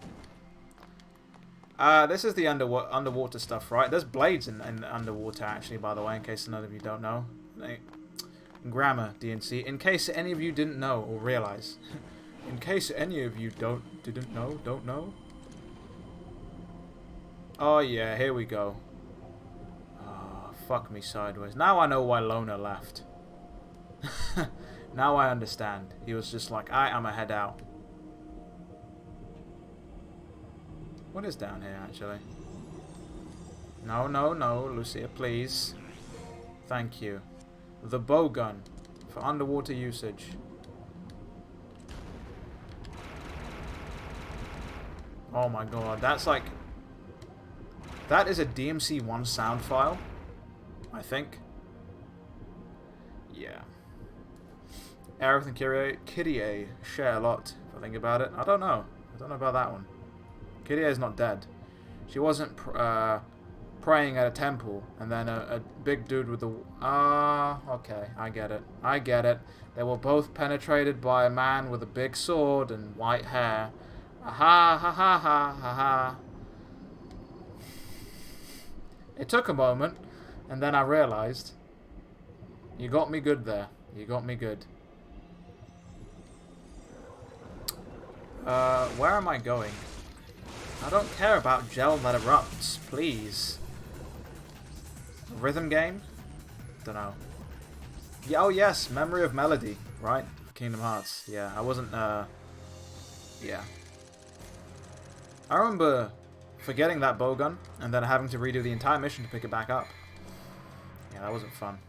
This is the underwater stuff, right? There's blades in underwater, actually, by the way, in case none of you don't know. Grammar, DNC. In case any of you didn't know or realize. In case any of you don't know. Oh yeah, here we go. Fuck me sideways. Now I know why Lona left. Now I understand. He was just like, I'ma head out. What is down here, actually? No, no, no, Lucia, please. Thank you. The bow gun for underwater usage. Oh my god, that's like... That is a DMC1 sound file, I think. Yeah. Aerith and Kyrie share a lot, if I think about it. I don't know. I don't know about that one. Kyrie is not dead. She wasn't praying at a temple, and then a big dude with the... okay, I get it. I get it. They were both penetrated by a man with a big sword and white hair. Ha ha ha ha ha ha. It took a moment, and then I realized. You got me good there. You got me good. Where am I going? I don't care about gel that erupts, please. Rhythm game? Dunno. Yeah, oh yes, Memory of Melody, right? Kingdom Hearts. Yeah, I wasn't, yeah. I remember forgetting that bowgun and then having to redo the entire mission to pick it back up. Yeah, that wasn't fun.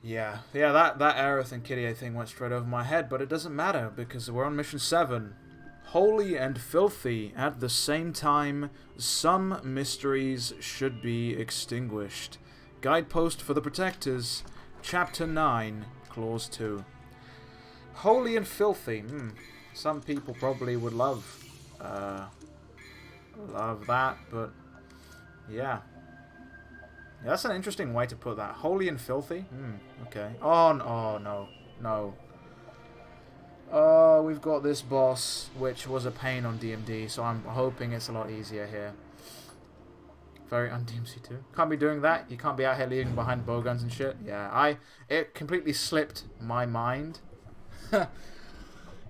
Yeah, that Aerith and Kyrie thing went straight over my head, but it doesn't matter because we're on mission 7. Holy and filthy at the same time, some mysteries should be extinguished. Guidepost for the Protectors, Chapter 9, Clause 2. Holy and filthy. Some people probably would love that, but yeah. Yeah, that's an interesting way to put that. Holy and filthy? Okay. Oh, no. No. Oh, we've got this boss, which was a pain on DMD, so I'm hoping it's a lot easier here. Very un-DMC2. Can't be doing that. You can't be out here leaving behind bowguns and shit. Yeah, it completely slipped my mind.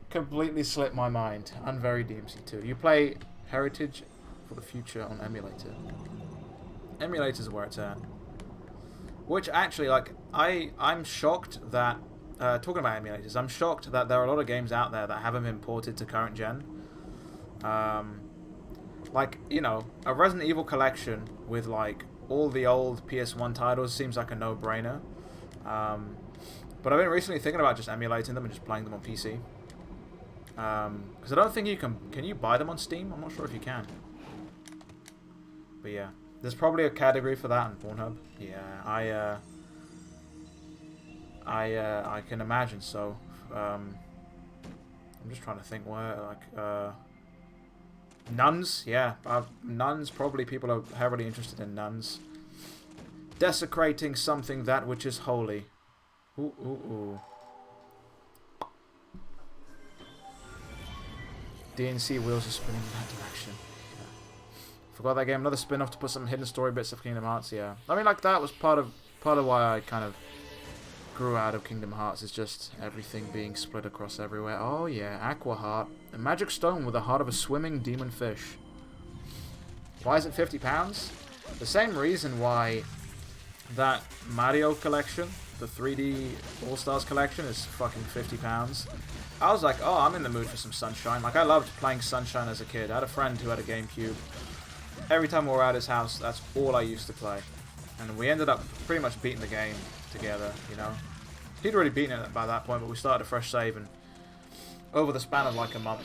Completely slipped my mind. Unvery DMC2. You play Heritage for the Future on emulator. Emulators are where it's at. Which actually, like, I'm shocked that, talking about emulators, I'm shocked that there are a lot of games out there that haven't been ported to current gen. Like, you know, a Resident Evil collection with, like, all the old PS1 titles seems like a no-brainer. But I've been recently thinking about just emulating them and just playing them on PC. Because I don't think you can you buy them on Steam? I'm not sure if you can. But yeah. There's probably a category for that on Pornhub. Yeah, I can imagine so. I'm just trying to think where, like, nuns. Yeah, nuns. Probably people are heavily interested in nuns. Desecrating something that which is holy. Ooh. DNC wheels are spinning in that direction. Forgot that game. Another spin-off to put some hidden story bits of Kingdom Hearts. Yeah, I mean, like, that was part of why I kind of grew out of Kingdom Hearts. Is just everything being split across everywhere. Oh yeah, Aqua Heart, a magic stone with the heart of a swimming demon fish. Why is it £50? The same reason why that Mario collection, the 3D All Stars collection, is fucking £50. I was like, oh, I'm in the mood for some Sunshine. Like, I loved playing Sunshine as a kid. I had a friend who had a GameCube. Every time we were at his house, that's all I used to play. And we ended up pretty much beating the game together, you know. He'd already beaten it by that point, but we started a fresh save, and over the span of like a month.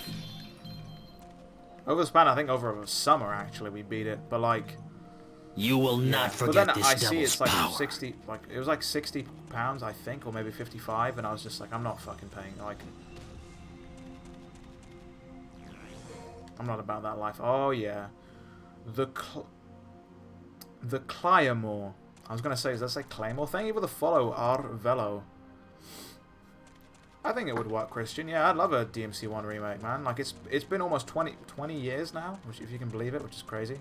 Over the span, I think over a summer, actually, we beat it. But like... You will not forget this devil's power. But then I see it's like 60... Like, it was like £60, I think, or maybe 55, and I was just like, I'm not fucking paying, like... I'm not about that life. Oh, yeah. The Clyamore. I was going to say, does that say Claymore? Thank you for the follow, Arvelo. I think it would work, Christian. Yeah, I'd love a DMC1 remake, man. Like, it's been almost 20 years now, which, if you can believe it, which is crazy.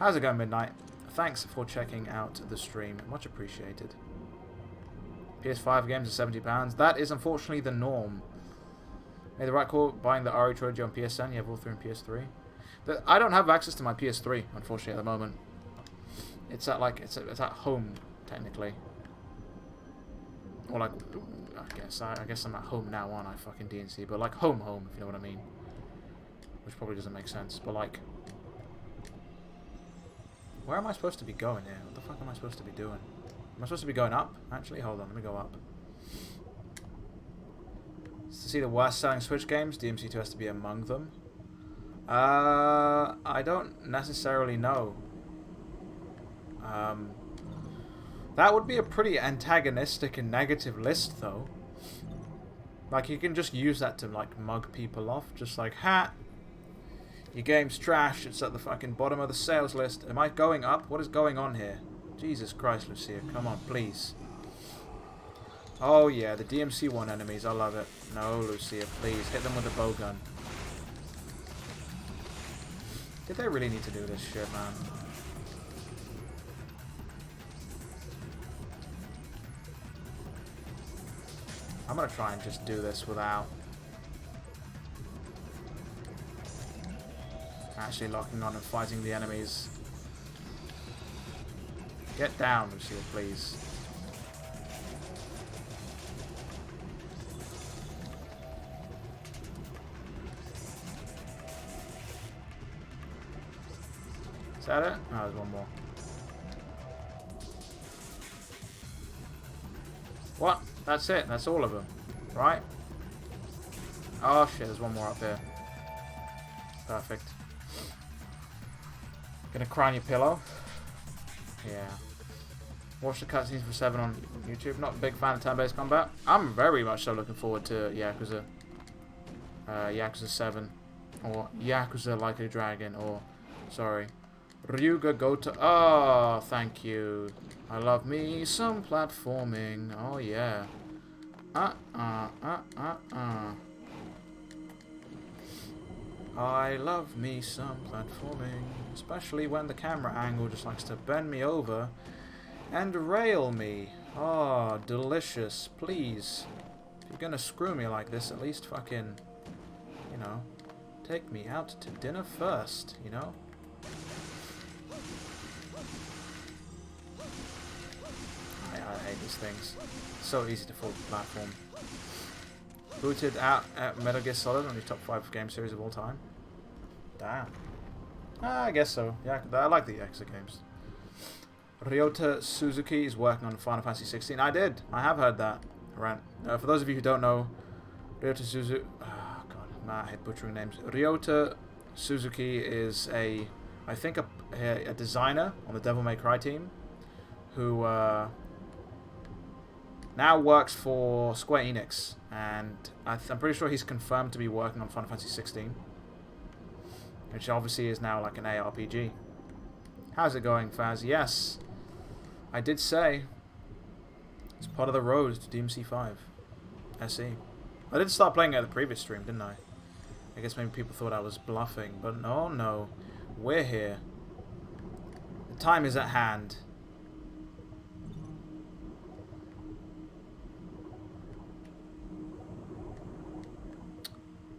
How's it going, Midnight? Thanks for checking out the stream. Much appreciated. PS5 games are £70. That is, unfortunately, the norm. Made the right call buying the RE trilogy on PSN. You have all three on PS3. I don't have access to my PS3, unfortunately, at the moment. It's at like it's at home technically, or like I guess I'm at home now, aren't I? Fucking DNC, but like home, if you know what I mean. Which probably doesn't make sense, but like, where am I supposed to be going here? What the fuck am I supposed to be doing? Am I supposed to be going up? Actually, hold on, let me go up. To see the worst selling Switch games, DMC2 has to be among them. I don't necessarily know. That would be a pretty antagonistic and negative list, though. Like, you can just use that to, like, mug people off. Just like, ha! Your game's trash. It's at the fucking bottom of the sales list. Am I going up? What is going on here? Jesus Christ, Lucia. Come on, please. Oh, yeah, the DMC1 enemies. I love it. No, Lucia, please. Hit them with a bowgun. Did they really need to do this shit, man? I'm gonna try and just do this without actually locking on and fighting the enemies. Get down, Lucia, please. Is that it? Oh, there's one more. What? That's it. That's all of them. Right? Oh shit, there's one more up here. Perfect. Gonna cry on your pillow? Yeah. Watch the cutscenes for 7 on YouTube. Not a big fan of turn-based combat. I'm very much so looking forward to Yakuza. Yakuza 7. Or Yakuza Like a Dragon. Or, sorry. Ryuga Gota. Oh, thank you. I love me some platforming. Oh, yeah. I love me some platforming. Especially when the camera angle just likes to bend me over and rail me. Oh, delicious. Please. If you're gonna screw me like this, at least fucking, you know, take me out to dinner first, you know? I hate these things. So easy to fall the platform. Booted out at Metal Gear Solid on the top 5 game series of all time. Damn. I guess so. Yeah, I like the Yakuza games. Ryota Suzuki is working on Final Fantasy 16. I did. I have heard that. Right. For those of you who don't know, Ryota Suzuki. Oh god, I hate butchering names. Ryota Suzuki is I think a designer on the DevilNeverCry team, who now works for Square Enix, and I'm pretty sure he's confirmed to be working on Final Fantasy 16, which obviously is now like an ARPG. How's it going, Faz? Yes, I did say it's part of the road to DMC5 SE. I did start playing it at the previous stream, didn't I? I guess maybe people thought I was bluffing, but no, we're here. The time is at hand.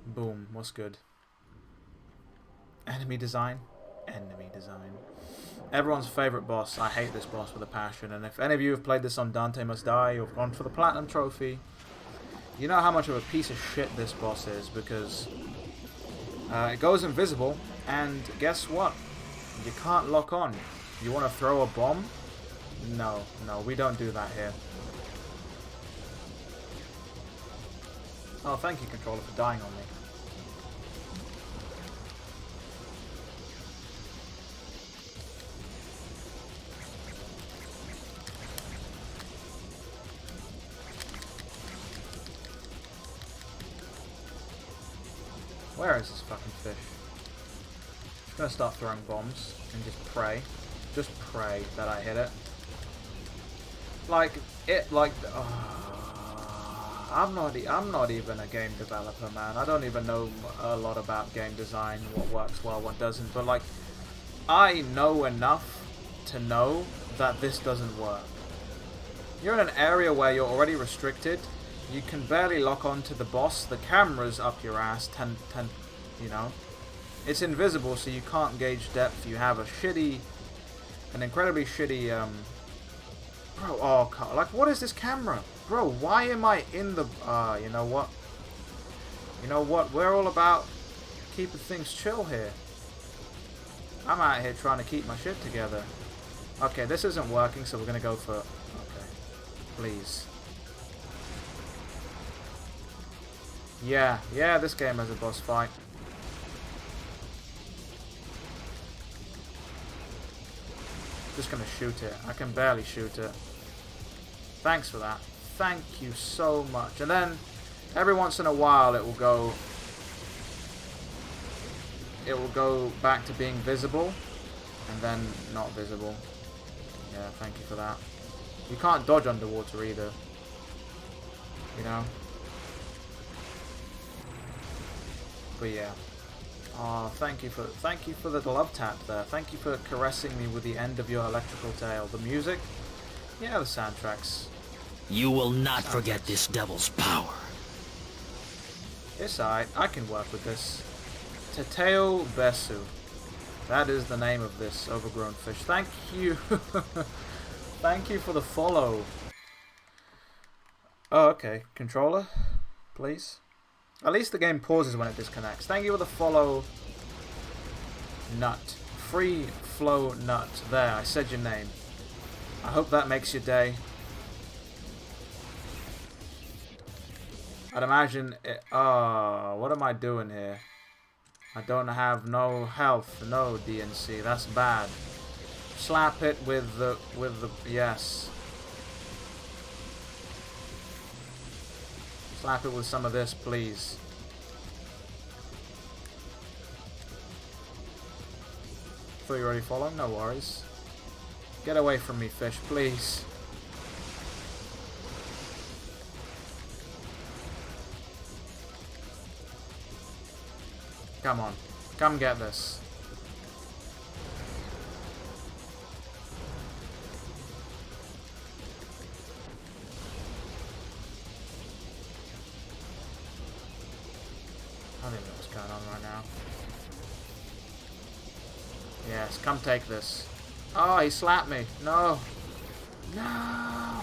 Boom, what's good? Enemy design? Enemy design. Everyone's favourite boss. I hate this boss with a passion, and if any of you have played this on Dante Must Die or gone for the Platinum Trophy, you know how much of a piece of shit this boss is, because it goes invisible, and guess what? You can't lock on. You want to throw a bomb? No, we don't do that here. Oh, thank you, controller, for dying on me. Where is this fucking fish? I'm gonna start throwing bombs and just pray. Just pray that I hit it. I'm not even a game developer, man. I don't even know a lot about game design, what works well, what doesn't. But like, I know enough to know that this doesn't work. You're in an area where you're already restricted. You can barely lock on to the boss. The camera's up your ass, you know. It's invisible, so you can't gauge depth. You have an incredibly shitty, bro, oh, like, what is this camera? Bro, why am I in the, you know what? You know what? We're all about keeping things chill here. I'm out here trying to keep my shit together. Okay, this isn't working, so we're gonna go for... Okay. Please. Yeah, this game has a boss fight. Just gonna shoot it. I can barely shoot it. Thanks for that. Thank you so much. And then, every once in a while, it will go back to being visible, and then not visible. Yeah, thank you for that. You can't dodge underwater either. You know? But yeah. Oh, thank you for the love tap there. Thank you for caressing me with the end of your electrical tail. The music? Yeah, the soundtracks. You will not forget this devil's power. It's alright. I can work with this. Teteo Besu. That is the name of this overgrown fish. Thank you. Thank you for the follow. Oh, okay. Controller, please. At least the game pauses when it disconnects. Thank you for the follow. Nut. Free flow nut. There, I said your name. I hope that makes your day. I'd imagine it... Oh, what am I doing here? I don't have no health, no DNC. That's bad. Slap it with the... Yes. Slap it with some of this, please. Thought you were already following? No worries. Get away from me, fish, please. Come on. Come get this. I don't even know what's going on right now. Yes, come take this. Oh, he slapped me. No. No.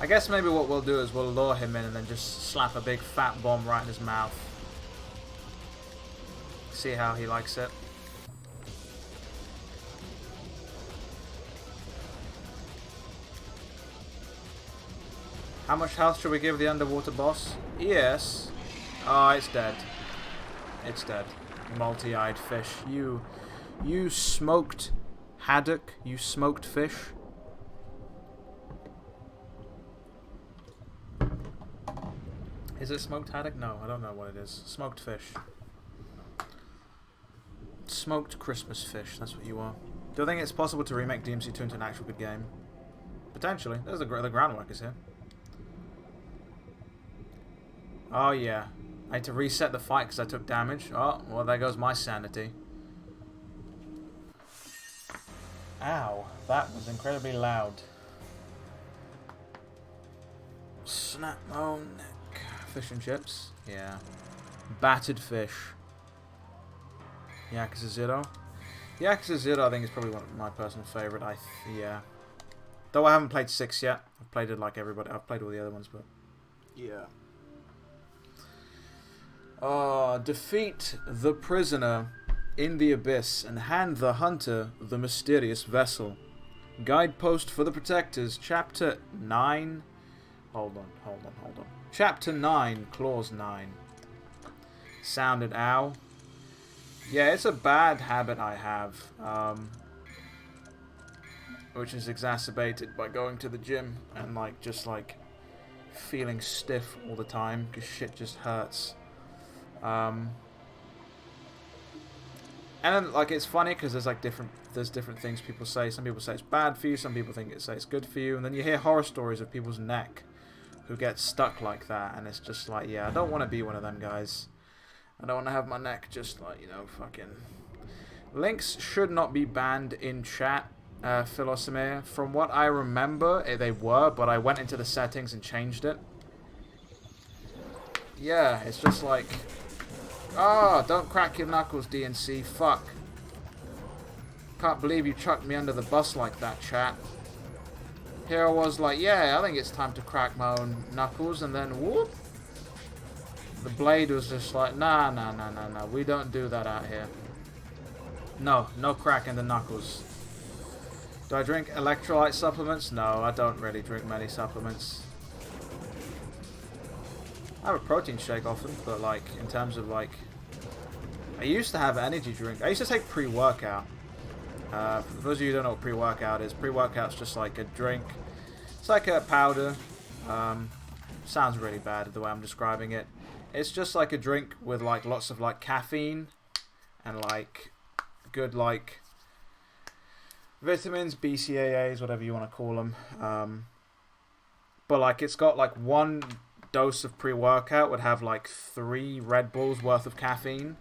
I guess maybe what we'll do is we'll lure him in and then just slap a big fat bomb right in his mouth. See how he likes it. How much health should we give the underwater boss? Yes. Oh, it's dead. It's dead. Multi-eyed fish. You smoked haddock. You smoked fish. Is it smoked haddock? No, I don't know what it is. Smoked fish. Smoked Christmas fish. That's what you are. Do I think it's possible to remake DMC2 into an actual good game? Potentially. There's the groundwork is here. Oh yeah. I had to reset the fight because I took damage. Oh, well there goes my sanity. Ow. That was incredibly loud. Snap my own neck. Fish and chips? Yeah. Battered fish. Yakuza 0. Yakuza 0 I think is probably one of my personal favourite. Yeah. Though I haven't played 6 yet. I've played it like everybody. I've played all the other ones, but... Yeah. Defeat the prisoner in the abyss and hand the hunter the mysterious vessel. Guidepost for the protectors. Chapter 9... Hold on. Chapter 9, Clause 9. Sounded ow. Yeah, it's a bad habit I have. Which is exacerbated by going to the gym and just feeling stiff all the time because shit just hurts. And then, it's funny because there's different things people say. Some people say it's bad for you, some people say it's good for you, and then you hear horror stories of people's neck who get stuck like that, and it's just yeah, I don't want to be one of them guys. I don't want to have my neck just fucking... Links should not be banned in chat, Philosomer. From what I remember, they were, but I went into the settings and changed it. yeah, it's just like, oh, don't crack your knuckles, DNC. Fuck. Can't believe you chucked me under the bus like that, chat. Here I was like, yeah, I think it's time to crack my own knuckles, and then whoop. The blade was just like, nah, we don't do that out here. No cracking the knuckles. Do I drink electrolyte supplements? No, I don't really drink many supplements. I have a protein shake often, but like, in terms of like, I used to have an energy drink. I used to take pre-workout. For those of you who don't know what pre-workout is, pre-workout's just like a drink. It's like a powder. Sounds really bad the way I'm describing it. It's just like a drink with like lots of like caffeine and like good like vitamins, BCAAs, whatever you want to call them. But like it's got like one dose of pre-workout would have like 3 Red Bulls worth of caffeine.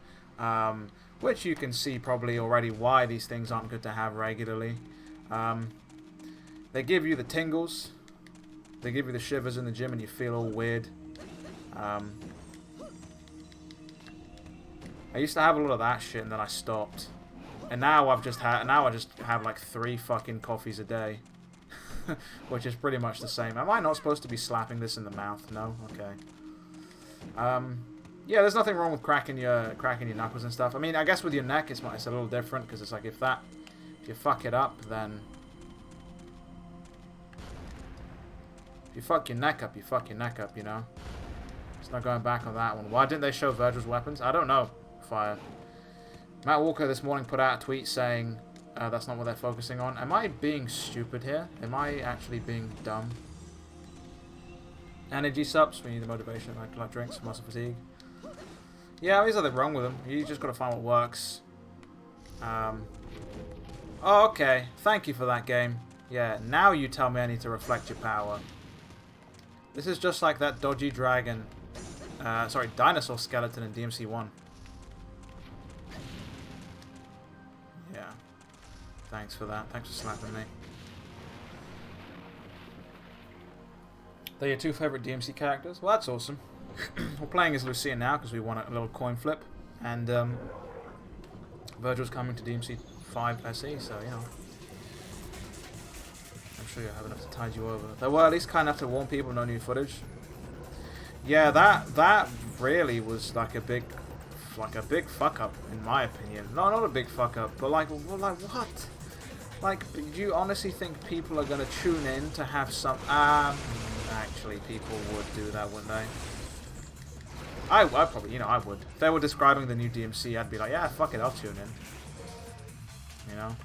Which you can see probably already why these things aren't good to have regularly. They give you the tingles. They give you the shivers in the gym and you feel all weird. I used to have a lot of that shit and then I stopped. And now I just have like 3 fucking coffees a day. Which is pretty much the same. Am I not supposed to be slapping this in the mouth? No? Okay. Yeah, there's nothing wrong with cracking your knuckles and stuff. I mean, I guess with your neck, it's a little different because it's like if you fuck it up, then if you fuck your neck up, you fuck your neck up, you know. It's not going back on that one. Why didn't they show Virgil's weapons? I don't know. Fire. Matt Walker this morning put out a tweet saying that's not what they're focusing on. Am I being stupid here? Am I actually being dumb? Energy subs, we need the motivation, like drinks, muscle fatigue. Yeah, there's nothing wrong with them. You just gotta find what works. Oh, okay. Thank you for that game. Yeah, now you tell me I need to reflect your power. This is just like that dodgy dragon. Sorry, dinosaur skeleton in DMC 1. Yeah. Thanks for that. Thanks for slapping me. They're your 2 favorite DMC characters? Well, that's awesome. We're playing as Lucia now because we won a little coin flip, and Virgil's coming to DMC 5 SE, so you know. I'm sure you'll have enough to tide you over. They were at least kind enough to warn people no new footage. Yeah, that really was like a big fuck up in my opinion. No, not a big fuck up, but like what? Like, do you honestly think people are gonna tune in to have some? Actually, people would do that, wouldn't they? I probably, you know, I would. If they were describing the new DMC, I'd be like, yeah, fuck it, I'll tune in. You know?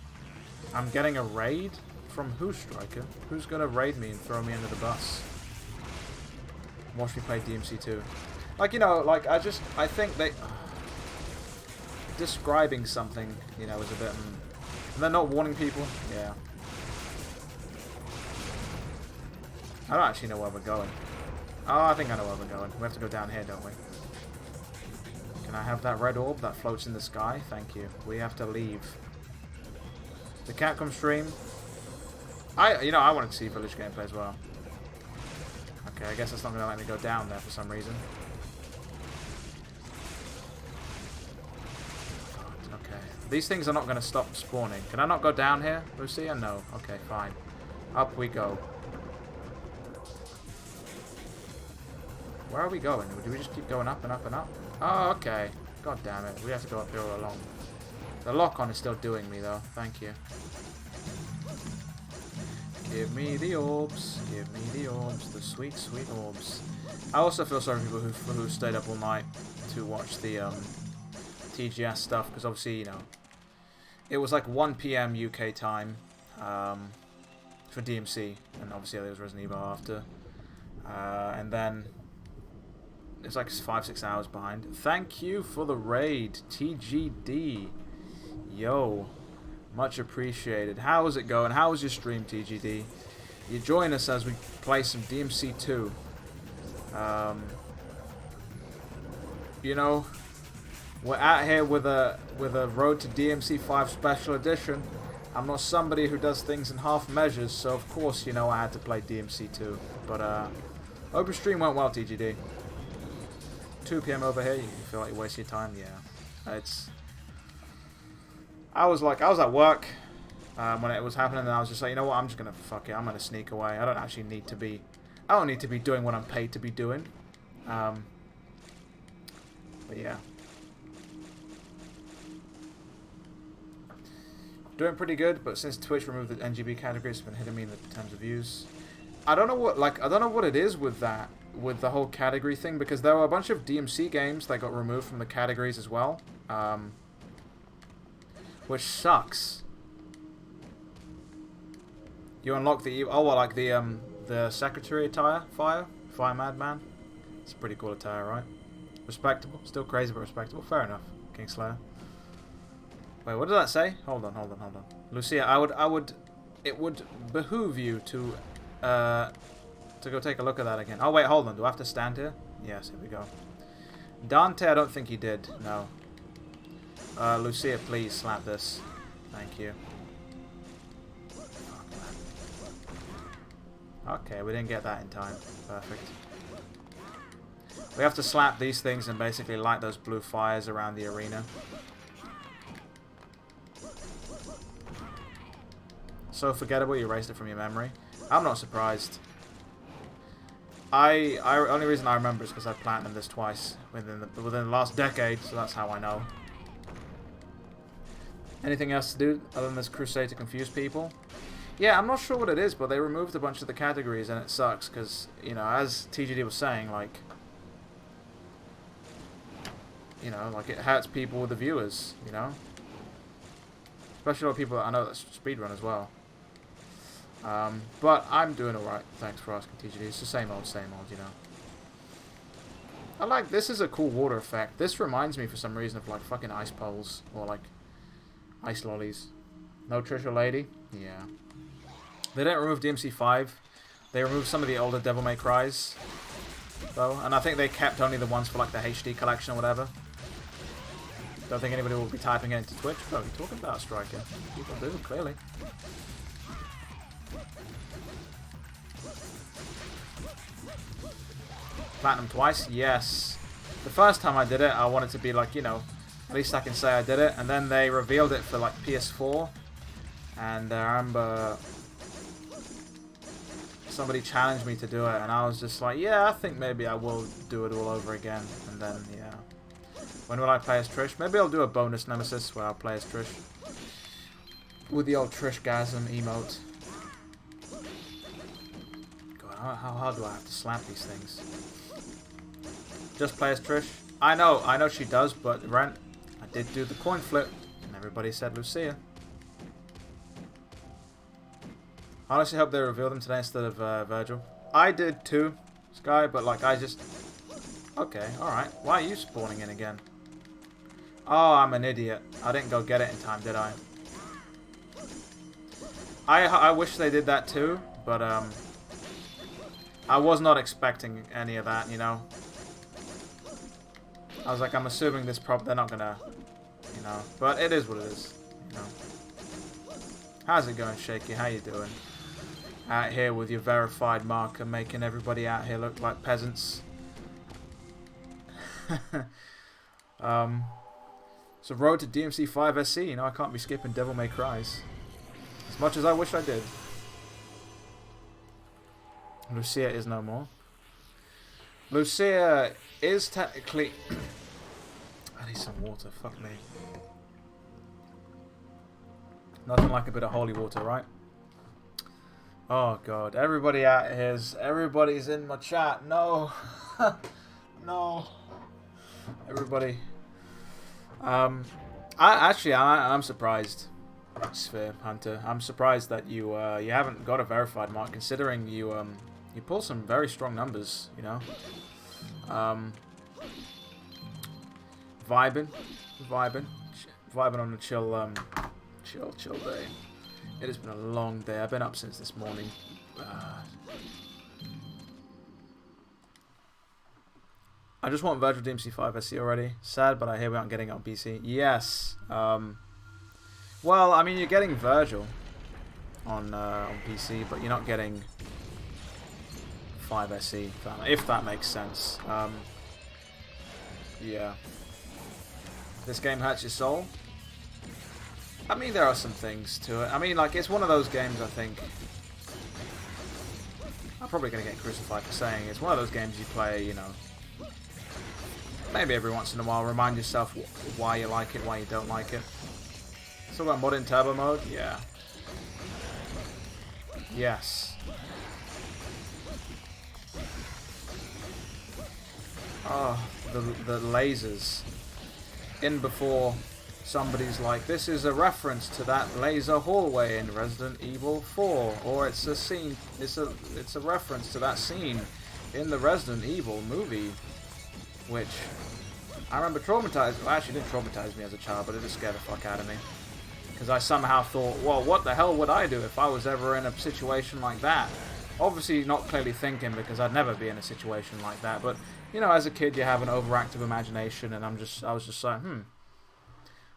I'm getting a raid? From who, Striker? Who's gonna raid me and throw me under the bus? Watch me play DMC 2. Like, you know, like, I think they... describing something, you know, is a bit... and they're not warning people? Yeah. I don't actually know where we're going. Oh, I think I know where we're going. We have to go down here, don't we? Can I have that red orb that floats in the sky? Thank you. We have to leave. The Capcom stream. I wanted to see village gameplay as well. Okay, I guess that's not going to let me go down there for some reason. Okay. These things are not going to stop spawning. Can I not go down here, Lucia? No. Okay, fine. Up we go. Where are we going? Do we just keep going up and up and up? Oh, okay. God damn it. We have to go up here all along. The lock-on is still doing me, though. Thank you. Give me the orbs. Give me the orbs. The sweet, sweet orbs. I also feel sorry for people who stayed up all night to watch the TGS stuff, because obviously, you know, it was like 1 PM UK time for DMC, and obviously there was Resident Evil after. And then... it's like 5-6 hours behind. Thank you for the raid, TGD. Yo, much appreciated. How is it going? How was your stream, TGD? You join us as we play some DMC 2. You know, we're out here with a Road to DMC 5 Special Edition. I'm not somebody who does things in half measures, so of course, you know, I had to play DMC 2. But hope your stream went well, TGD. 2 PM over here, you feel like you waste your time. Yeah, it's. I was at work when it was happening, and I was just like, you know what? I'm just gonna fuck it. I'm gonna sneak away. I don't actually need to be. I don't need to be doing what I'm paid to be doing. But yeah. Doing pretty good, but since Twitch removed the NGB category, it's been hitting me in the terms of views. I don't know what it is with that, with the whole category thing, because there were a bunch of DMC games that got removed from the categories as well, which sucks. You unlock the the secretary attire, Fire Madman. It's a pretty cool attire, right? Respectable, still crazy but respectable. Fair enough, Kingslayer. Wait, what did that say? Hold on. Lucia, it would behoove you to go take a look at that again. Oh wait, hold on. Do I have to stand here? Yes, here we go. Dante, I don't think he did. No. Lucia, please slap this. Thank you. Okay, we didn't get that in time. Perfect. We have to slap these things and basically light those blue fires around the arena. So forgettable, you erased it from your memory. I'm not surprised. Only reason I remember is because I've platinumed this twice within the last decade, so that's how I know. Anything else to do other than this crusade to confuse people? Yeah, I'm not sure what it is, but they removed a bunch of the categories, and it sucks because, you know, as TGD was saying, like, you know, like it hurts people with the viewers, you know, especially a lot of people that I know that speedrun as well. But I'm doing alright. Thanks for asking, TGD. It's the same old, you know. I like, this is a cool water effect. This reminds me for some reason of like fucking ice poles or like ice lollies. No Trisha Lady? Yeah. They didn't remove DMC5. They removed some of the older DevilNeverCrys though, and I think they kept only the ones for like the HD collection or whatever. Don't think anybody will be typing it into Twitch. Oh, you're talking about Striker. People do, clearly. Platinum twice? Yes. The first time I did it, I wanted to be like, you know, at least I can say I did it. And then they revealed it for like PS4. And I remember somebody challenged me to do it. And I was just like, yeah, I think maybe I will do it all over again. And then, yeah. When will I play as Trish? Maybe I'll do a bonus Nemesis where I'll play as Trish. With the old Trishgasm emote. God, how hard do I have to slap these things? Just play as Trish? I know she does, but Rent, I did do the coin flip, and everybody said Lucia. I honestly hope they reveal them today instead of Virgil. I did too, Sky, but like I just... Okay, alright. Why are you spawning in again? Oh, I'm an idiot. I didn't go get it in time, did I? I wish they did that too, but I was not expecting any of that, you know. I was like, I'm assuming this they're not gonna, you know, but it is what it is, you know. How's it going, Shaky? How you doing? Out here with your verified marker, making everybody out here look like peasants. So road to DMC5 SC, you know, I can't be skipping DevilNeverCrys. As much as I wish I did. Lucia is no more. Lucia is technically... I need some water, fuck me. Nothing like a bit of holy water, right? Oh god, everybody's in my chat. No. No. Everybody. I'm surprised, Sphere Hunter. I'm surprised that you haven't got a verified mark, considering you pull some very strong numbers, you know. Vibing on a chill day. It has been a long day. I've been up since this morning. I just want Virtual DMC5 SC already. Sad, but I hear we aren't getting it on PC. Yes. Well, I mean, you're getting Virgil on PC, but you're not getting 5 SE, if that makes sense. Yeah. This game hurts your soul. I mean, there are some things to it. I mean, like, it's one of those games, I think. I'm probably going to get crucified for saying it's one of those games you play, you know, maybe every once in a while, remind yourself why you like it, why you don't like it. So about mod in turbo mode? Yeah. Yes. Oh, the lasers. In before somebody's like, this is a reference to that laser hallway in Resident Evil 4, or it's a scene, it's a reference to that scene in the Resident Evil movie, which I remember traumatized. Well, actually, didn't traumatize me as a child, but it just scared the fuck out of me. Because I somehow thought, well, what the hell would I do if I was ever in a situation like that? Obviously, not clearly thinking, because I'd never be in a situation like that. But you know, as a kid, you have an overactive imagination, and I was just like,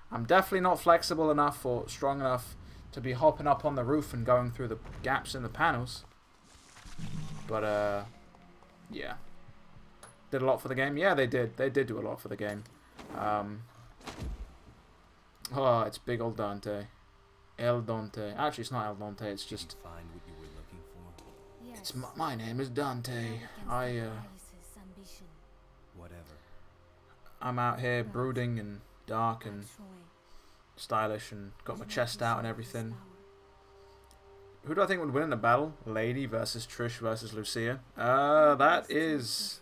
I'm definitely not flexible enough or strong enough to be hopping up on the roof and going through the gaps in the panels. But yeah. Did a lot for the game? Yeah, they did. They did do a lot for the game. Oh, it's big old Dante. El Dante. Actually, it's not El Dante. It's just... Find what you were looking for. Yes. It's my name is Dante. Whatever. I'm out here brooding and dark and stylish and got my chest out and everything. Who do I think would win in a battle? Lady versus Trish versus Lucia? That is...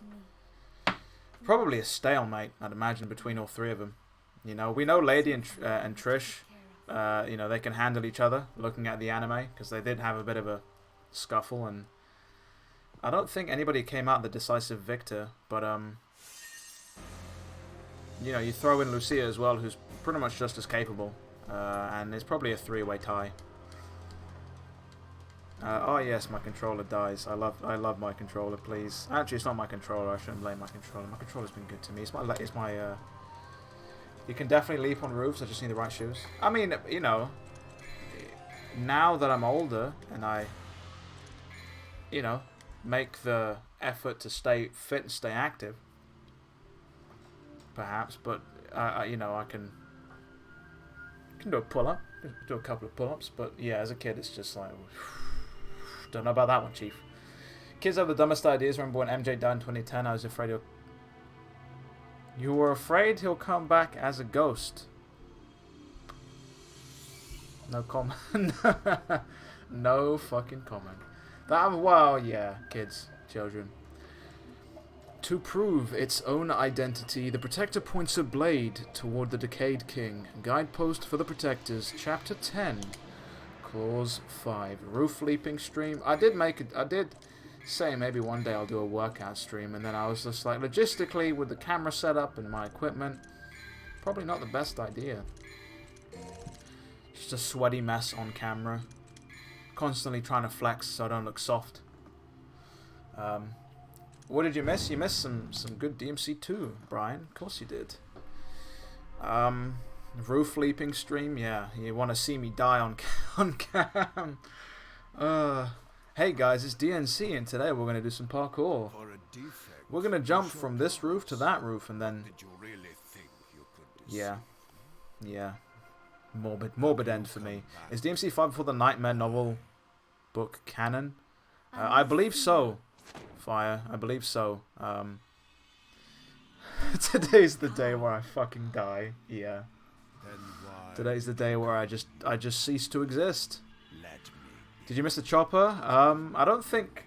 probably a stalemate, I'd imagine, between all three of them. You know, we know Lady and Trish, you know, they can handle each other, looking at the anime, because they did have a bit of a scuffle, and I don't think anybody came out the decisive victor, but, you know, you throw in Lucia as well, who's pretty much just as capable, and it's probably a three-way tie. Oh yes, my controller dies. I love my controller, please. Actually, it's not my controller. I shouldn't blame my controller. My controller's been good to me. It's my. You can definitely leap on roofs. I just need the right shoes. I mean, you know, now that I'm older and I, you know, make the effort to stay fit and stay active, perhaps. But you know, I can do a pull-up, do a couple of pull-ups. But yeah, as a kid, it's just like. Don't know about that one, Chief. Kids have the dumbest ideas. Remember when MJ died in 2010? I was afraid you were afraid he'll come back as a ghost. No comment. No fucking comment. Well, yeah, kids, children. To prove its own identity, the Protector points a blade toward the Decayed King. Guidepost for the Protectors, Chapter 10. Clause 5. Roof leaping stream. I did say maybe one day I'll do a workout stream, and then I was just like, logistically, with the camera setup and my equipment, probably not the best idea. Just a sweaty mess on camera. Constantly trying to flex so I don't look soft. What did you miss? You missed some good DMC too, Brian. Of course you did. Roof leaping stream, yeah. You want to see me die on cam. Hey guys, it's DNC, and today we're going to do some parkour. We're going to jump from this roof to that roof, and then... Yeah. Morbid end for me. Is DMC 5 before the Nightmare novel book canon? I believe so. Fire, I believe so. Today's the day where I fucking die. Yeah. Today's the day where I just cease to exist. Did you miss the chopper? I don't think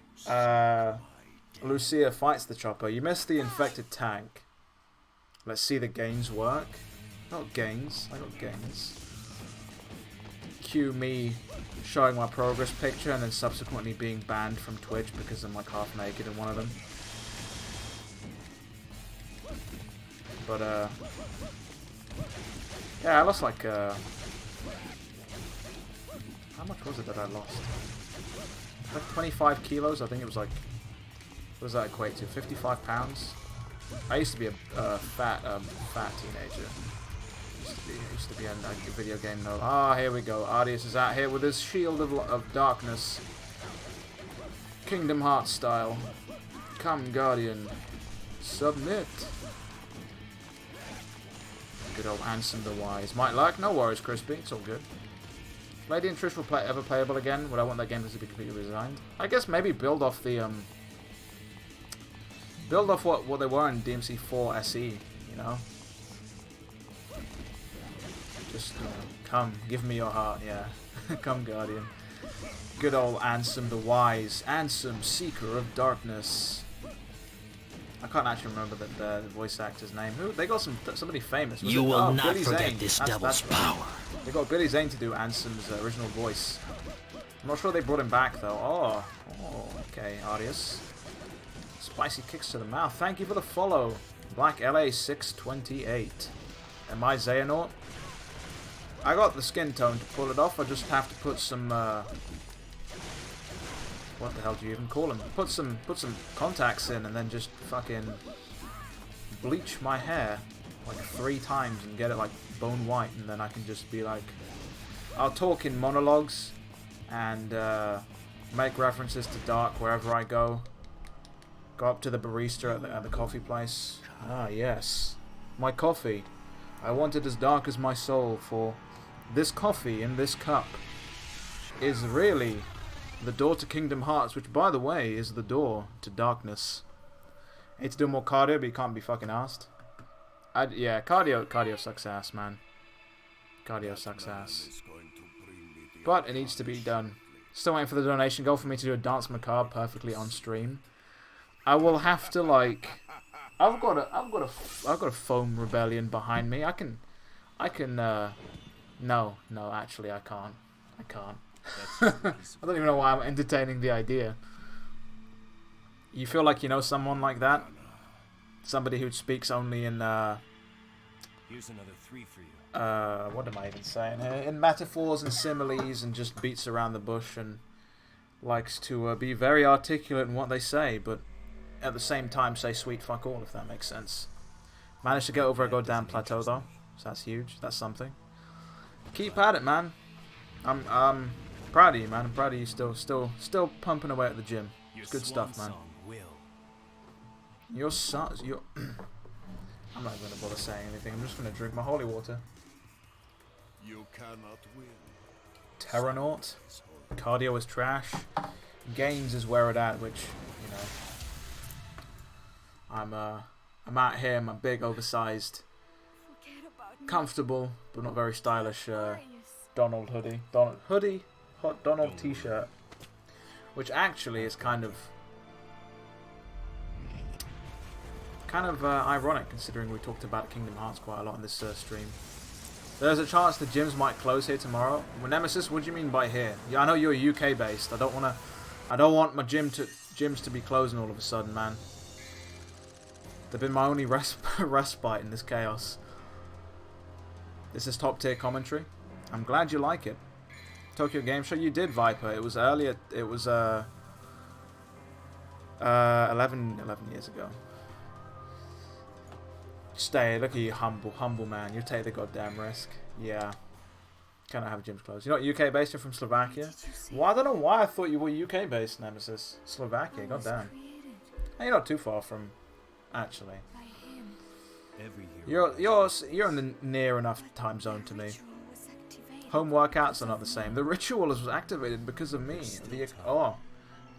Lucia fights the chopper. You missed the infected tank. Let's see the gains work. Not gains. I got gains. Cue me showing my progress picture and then subsequently being banned from Twitch because I'm like half naked in one of them. But yeah, I lost like how much was it that I lost? Like 25 kilos, I think it was like, what does that equate to? 55 pounds? I used to be a fat teenager. Used to be a video game nerd. Ah, here we go. Ardius is out here with his shield of darkness. Kingdom Hearts style. Come, Guardian. Submit. Good old Ansem the Wise. Might like, no worries, Crispy. It's all good. Lady and Trish will ever playable again. Would I want that game to be completely resigned? I guess maybe build off the build off what they were in DMC 4 SE. You know, just come, give me your heart. Yeah, come, Guardian. Good old Ansem the Wise. Ansem, Seeker of Darkness. I can't actually remember the voice actor's name. Who? They got somebody famous. You will not Billy forget Zane. this That's devil's right. power. They got Billy Zane to do Ansem's original voice. I'm not sure they brought him back though. Oh, okay, Arius. Spicy kicks to the mouth. Thank you for the follow. Black LA 628. Am I Xehanort? I got the skin tone to pull it off. I just have to put some what the hell do you even call them? Put some contacts in and then just fucking bleach my hair like 3 times and get it like bone white, and then I can just be like, I'll talk in monologues and make references to dark wherever I go. Go up to the barista at the coffee place. Ah yes, my coffee. I want it as dark as my soul, for this coffee in this cup is really the door to Kingdom Hearts, which, by the way, is the door to darkness. I hate to do more cardio, but you can't be fucking asked. Yeah, cardio sucks ass, man. Cardio sucks ass. But it needs to be done. Still waiting for the donation goal for me to do a Dance Macabre perfectly on stream. I will have to, like, I've got a foam rebellion behind me. I can no, actually I can't. I don't even know why I'm entertaining the idea. You feel like you know someone like that? Somebody who speaks only in Here's another 3 for you. what am I even saying here? In metaphors and similes, and just beats around the bush and likes to be very articulate in what they say, but at the same time say sweet fuck all, if that makes sense. Managed to get over a goddamn plateau though, so that's huge. That's something. Keep at it, man. I'm proud of you, man. I'm proud of you still pumping away at the gym. It's good stuff, man. Your son, your I'm not going to bother saying anything. I'm just going to drink my holy water. You cannot win. Terranaut. Cardio is trash. Gains is where it at, which, you know, I'm out here in my big, oversized, comfortable, but not very stylish Donald hoodie. Hot Donald t-shirt. Which actually is kind of ironic, considering we talked about Kingdom Hearts quite a lot in this stream. There's a chance the gyms might close here tomorrow. Well, Nemesis, what do you mean by here? Yeah, I know you're UK based. I don't want my gyms to be closing all of a sudden, man. They've been my only respite in this chaos. This is top tier commentary. I'm glad you like it. Tokyo Game Show, you did, Viper. It was earlier. It was 11 years ago. Stay, look at you, humble man. You take the goddamn risk. Yeah. Cannot have gyms closed. You're not UK based, you're from Slovakia? Well, I don't know why I thought you were UK based, Nemesis. Slovakia, goddamn. Hey, you're not too far from, actually. You're in the near enough time zone to me. Home workouts are not the same. The ritual was activated because of me.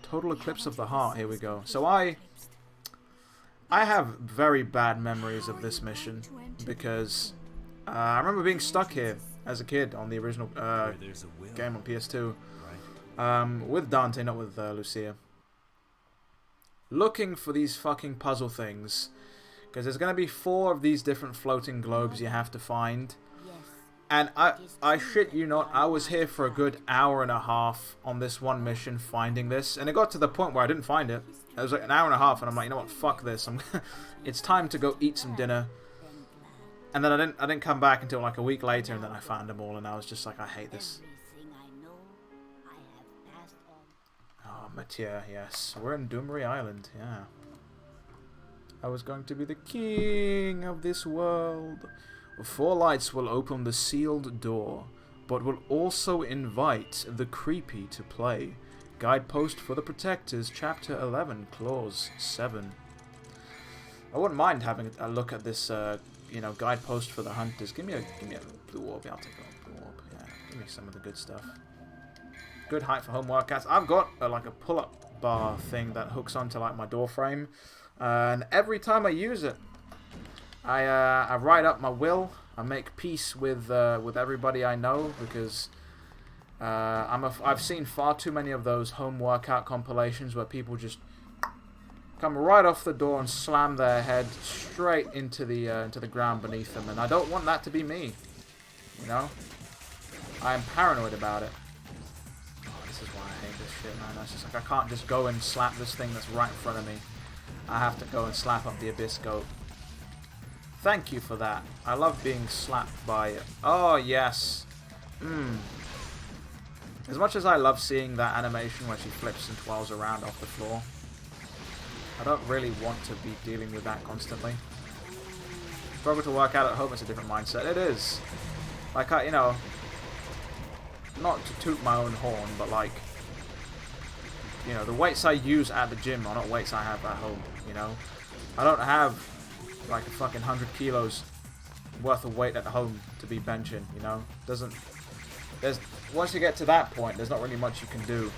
Total eclipse of the heart. Here we go. So I have very bad memories of this mission because I remember being stuck here as a kid on the original game on PS2 with Dante, not with Lucia, looking for these fucking puzzle things, because there's going to be 4 of these different floating globes you have to find. And I shit you not, I was here for a good hour and a half on this one mission finding this, and it got to the point where I didn't find it. It was like an hour and a half, and I'm like, you know what, fuck this. It's time to go eat some dinner. And then I didn't come back until like a week later, and then I found them all, and I was just like, I hate this. Oh, Mathieu, yes. We're in Doomry Island, yeah. I was going to be the king of this world. 4 lights will open the sealed door, but will also invite the creepy to play. Guidepost for the Protectors, Chapter 11, Clause 7. I wouldn't mind having a look at this you know, guidepost for the hunters. Give me a blue orb. Yeah, I'll take a blue orb. Yeah, give me some of the good stuff. Good height for home workouts. I've got like a pull-up bar thing that hooks onto like my door frame, and every time I use it, I write up my will. I make peace with everybody I know, because I've seen far too many of those home workout compilations where people just come right off the door and slam their head straight into the ground beneath them, and I don't want that to be me. You know, I am paranoid about it. Oh, this is why I hate this shit, man. It's just like I can't just go and slap this thing that's right in front of me. I have to go and slap up the Abyss Goat. Thank you for that. I love being slapped by it. Oh, yes. As much as I love seeing that animation where she flips and twirls around off the floor, I don't really want to be dealing with that constantly. Struggle to work out at home, it's a different mindset. It is. Like, you know, not to toot my own horn, but like, you know, the weights I use at the gym are not weights I have at home, you know? I don't have like a fucking 100 kilos worth of weight at home to be benching, you know? Once you get to that point, there's not really much you can do.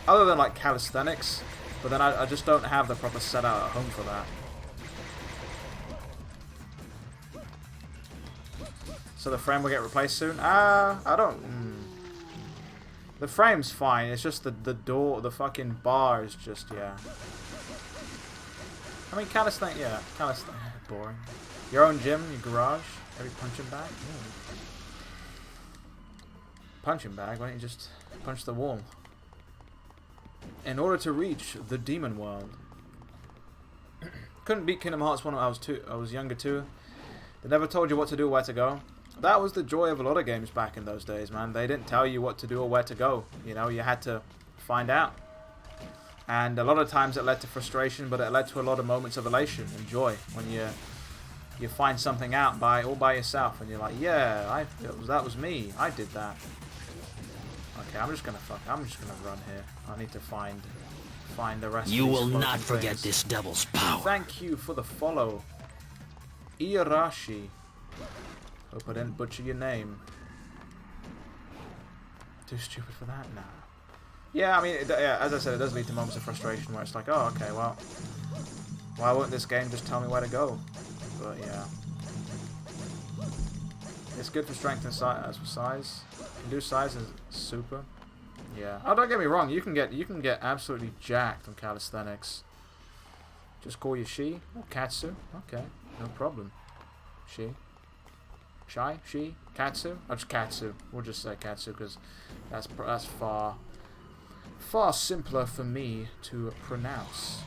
Other than like calisthenics, but then I just don't have the proper setup at home for that. So the frame will get replaced soon? I don't... The frame's fine, it's just the door, the fucking bar is just, yeah. I mean, calisthenics, yeah, calisthenics, boring. Your own gym, your garage, every punching bag? Ooh. Punching bag, why don't you just punch the wall? In order to reach the demon world. Couldn't beat Kingdom Hearts 1 when I was younger too. They never told you what to do or where to go. That was the joy of a lot of games back in those days, man. They didn't tell you what to do or where to go. You know, you had to find out. And a lot of times it led to frustration, but it led to a lot of moments of elation and joy when you find something out all by yourself, and you're like, yeah, that was me. I did that. Okay, I'm just gonna run here. I need to find the rest. You of these will not things. forget this devil's power. Thank you for the follow, Iarashi. Hope I didn't butcher your name. Too stupid for that? Nah. Yeah, I mean, yeah, as I said, it does lead to moments of frustration where it's like, oh, okay, well, why won't this game just tell me where to go? But yeah, it's good for strength and size. As for size, you can do size as super. Yeah. Oh, don't get me wrong. You can get absolutely jacked on calisthenics. Just call you she or Katsu. Okay, no problem. She. Shai? She? Katsu? Oh, just Katsu. We'll just say Katsu because that's far simpler for me to pronounce.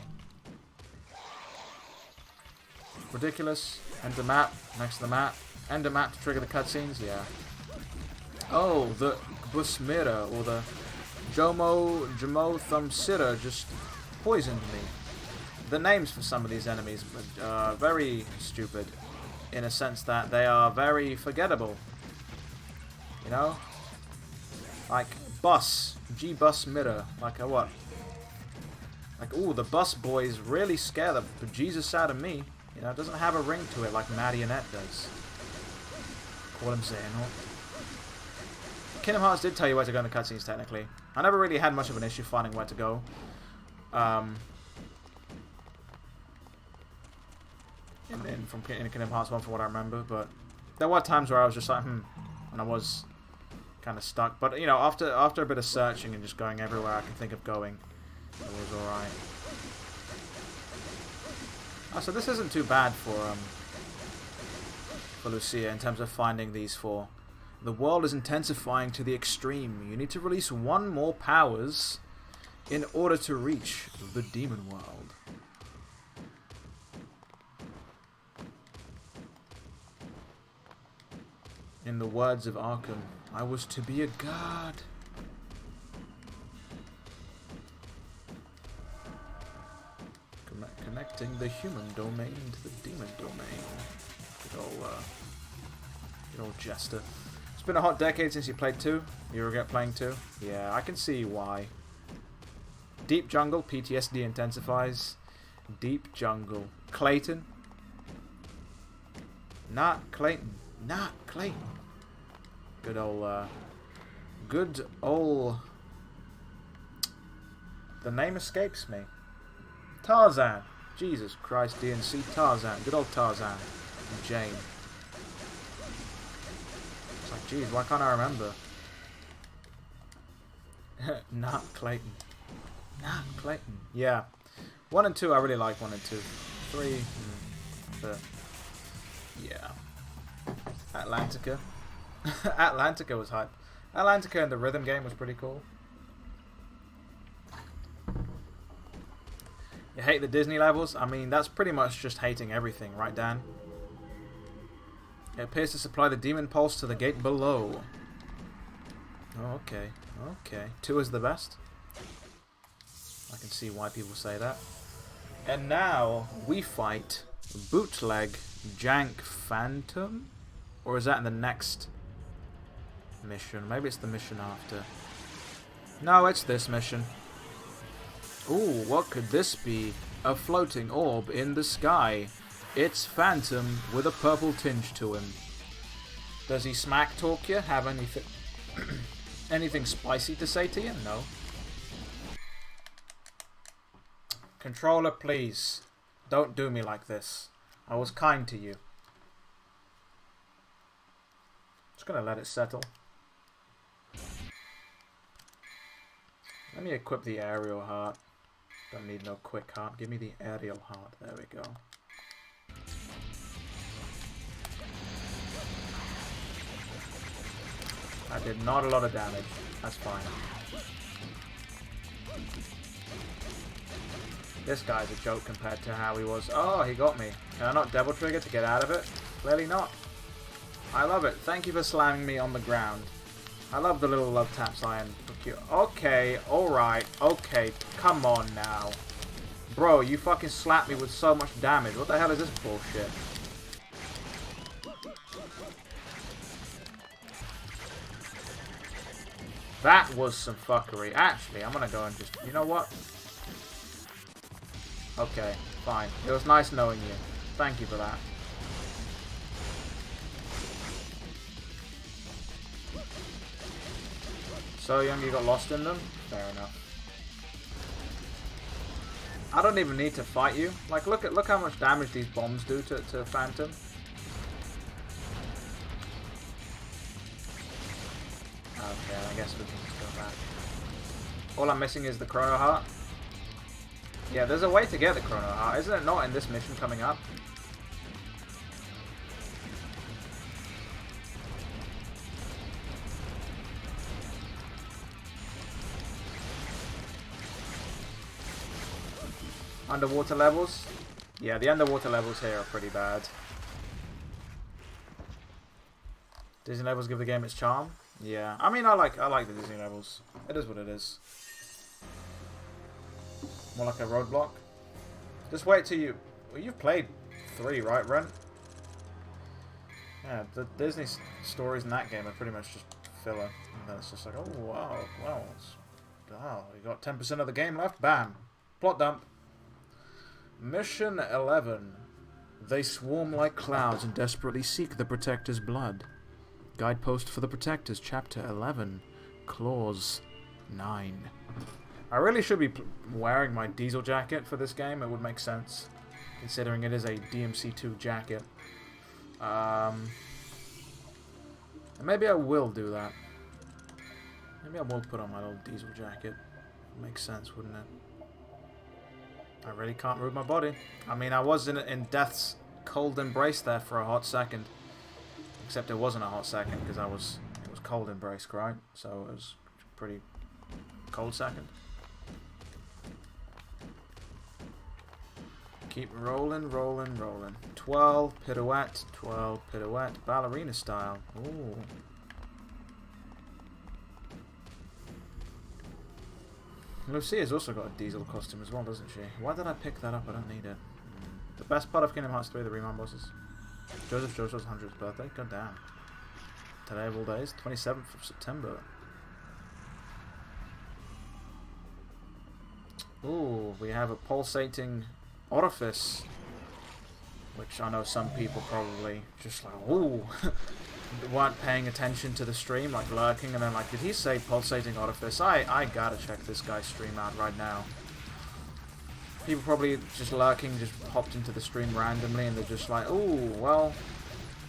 Ridiculous. Enter map. Next to the map. Enter map to trigger the cutscenes. Yeah. Oh, the Busmira or the Jamo Thumbsira just poisoned me. The names for some of these enemies are very stupid, in a sense that they are very forgettable. You know? Like bus. G-bus mirror. Like a what? Like, ooh, the bus boys really scare the bejesus out of me. You know, it doesn't have a ring to it like Marionette does. Call him Xehanort. Kingdom Hearts did tell you where to go in the cutscenes, technically. I never really had much of an issue finding where to go. In Kingdom Hearts 1 from what I remember, but there were times where I was just like, and I was kind of stuck. But, you know, after a bit of searching and just going everywhere I can think of going, it was alright. Oh, so this isn't too bad for Lucia in terms of finding these four. The world is intensifying to the extreme. You need to release one more powers in order to reach the demon world. In the words of Arkham, I was to be a god. Connecting the human domain to the demon domain. Good old Jester. It's been a hot decade since you played 2. You regret playing 2? Yeah, I can see why. Deep jungle, PTSD intensifies. Deep jungle. Clayton. Not Clayton. Not Clayton. Good old, good old... The name escapes me. Tarzan. Jesus Christ, DNC. Tarzan. Good old Tarzan. And Jane. It's like, geez, why can't I remember? Not Clayton. Not Clayton. Yeah. 1 and 2, I really like 1 and 2. 3, but yeah. Atlantica. Atlantica was hype. Atlantica in the rhythm game was pretty cool. You hate the Disney levels? I mean, that's pretty much just hating everything, right, Dan? It appears to supply the demon pulse to the gate below. Oh, okay. Okay. 2 is the best. I can see why people say that. And now we fight Bootleg Jank Phantom? Or is that in the next mission? Maybe it's the mission after. No, it's this mission. Ooh, what could this be? A floating orb in the sky. It's Phantom with a purple tinge to him. Does he smack talk you? Have anything anything spicy to say to you? No. Controller, please. Don't do me like this. I was kind to you. Just gonna let it settle. Let me equip the aerial heart. Don't need no quick heart. Give me the aerial heart. There we go. I did not a lot of damage. That's fine. This guy's a joke compared to how he was. Oh, he got me. Can I not double trigger to get out of it? Clearly not. I love it. Thank you for slamming me on the ground. I love the little love taps, Lion. Okay, alright, okay, come on now. Bro, you fucking slapped me with so much damage. What the hell is this bullshit? That was some fuckery. Actually, I'm gonna go and just... You know what? Okay, fine. It was nice knowing you. Thank you for that. So young you got lost in them? Fair enough. I don't even need to fight you. Like, look how much damage these bombs do to Phantom. Okay, I guess we can just go back. All I'm missing is the Chrono Heart. Yeah, there's a way to get the Chrono Heart. Isn't it not in this mission coming up? Underwater levels? Yeah, the underwater levels here are pretty bad. Disney levels give the game its charm? Yeah. I mean, I like the Disney levels. It is what it is. More like a roadblock. Just wait till you... Well, you've played 3, right, Ren? Yeah, the Disney stories in that game are pretty much just filler. And then it's just like, oh, wow, well, wow, you got 10% of the game left? Bam. Plot dump. Mission 11. They swarm like clouds and desperately seek the Protector's blood. Guidepost for the Protectors, Chapter 11. Clause 9. I really should be wearing my diesel jacket for this game. It would make sense, considering it is a DMC2 jacket. Maybe I will do that. Maybe I will put on my little diesel jacket. Makes sense, wouldn't it? I really can't move my body. I mean, I was in death's cold embrace there for a hot second. Except it wasn't a hot second because it was cold embrace, right? So it was a pretty cold second. Keep rolling, rolling, rolling. 12 pirouette, 12 pirouette, ballerina style. Ooh. Lucia's also got a diesel costume as well, doesn't she? Why did I pick that up? I don't need it. The best part of Kingdom Hearts 3, the remand bosses. Joseph's 100th birthday. God damn. Today of all days, 27th of September. Ooh, we have a pulsating orifice. which I know some people probably just like, ooh, weren't paying attention to the stream, like lurking, and then like, did he say pulsating orifice? I gotta check this guy's stream out right now. People probably just lurking, just hopped into the stream randomly, and they're just like, ooh, well,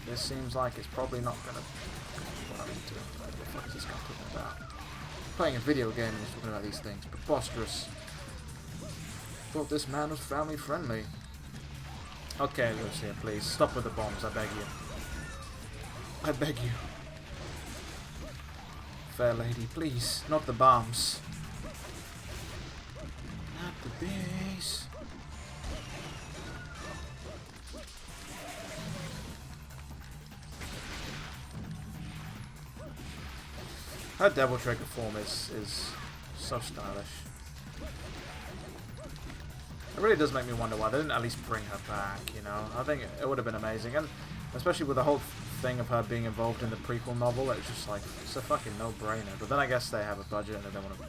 this seems like it's probably not gonna be what I'm into. What the fuck is this guy talking about? Playing a video game and he's talking about these things. Preposterous. Thought this man was family friendly. Okay, Lucia, please stop with the bombs, I beg you. I beg you. Fair lady, please, not the bombs. Not the base. Her Devil Trigger form is so stylish. It really does make me wonder why they didn't at least bring her back, you know? I think it would have been amazing, and especially with the whole thing of her being involved in the prequel novel, it's just like, it's a fucking no-brainer. But then I guess they have a budget and they don't want to...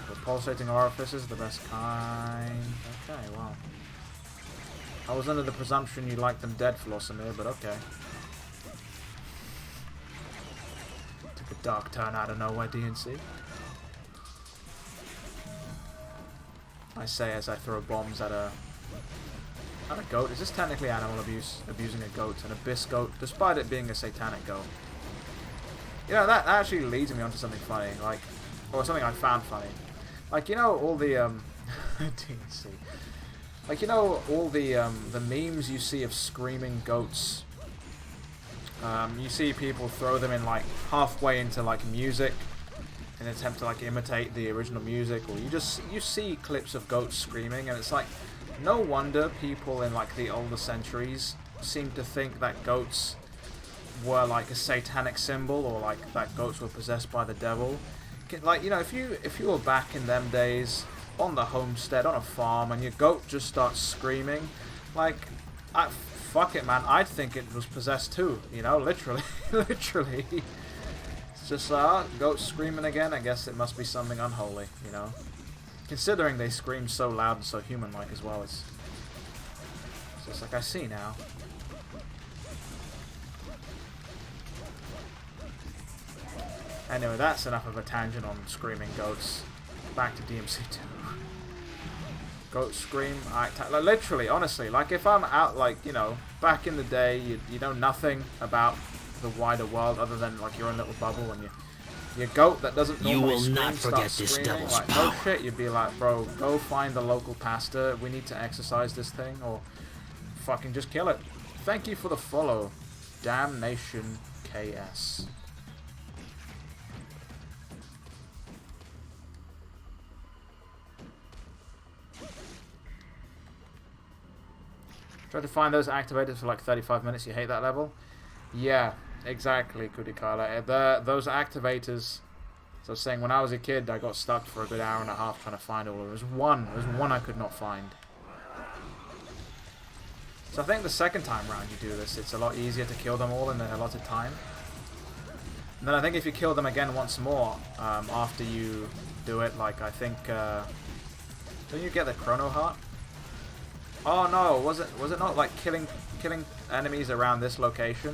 The pulsating orifices, the best kind... Okay, well. I was under the presumption you liked them dead, Flossamir, but okay. Took a dark turn out of nowhere, DNC. I say as I throw bombs at a goat. Is this technically animal abuse? Abusing a goat, an abyss goat, despite it being a satanic goat. You know, that actually leads me onto something funny, like, or something I found funny. Like, you know, all the DNC. Like, you know, all the memes you see of screaming goats. You see people throw them in like halfway into like music. In an attempt to like imitate the original music, or you see clips of goats screaming, and it's like, no wonder people in like the older centuries seem to think that goats were like a satanic symbol, or like that goats were possessed by the devil. Like, you know, if you were back in them days on the homestead on a farm and your goat just starts screaming, like, fuck it, man, I'd think it was possessed too, you know, literally. Literally. It's just, goats screaming again, I guess it must be something unholy, you know. Considering they scream so loud and so human-like as well, it's just like, I see now. Anyway, that's enough of a tangent on screaming goats. Back to DMC2. Goat scream, like, literally, honestly, like, if I'm out, like, you know, back in the day, you know nothing about the wider world other than like your own little bubble, and your goat that doesn't normally scream, not forget this devil's like, power. no shit, you'd be like, bro, go find the local pastor, we need to exercise this thing, or fucking just kill it. Thank you for the follow, Damnation KS. Try to find those activators for like 35 minutes, you hate that level? Yeah, exactly, Kudikala. Those activators, so I was saying, when I was a kid, I got stuck for a good hour and a half trying to find all of them. There's one I could not find. So I think the second time round you do this, it's a lot easier to kill them all in a lot of time. And then I think if you kill them again once more, after you do it, like, I think, don't you get the Chrono Heart? Oh no, was it not like killing enemies around this location?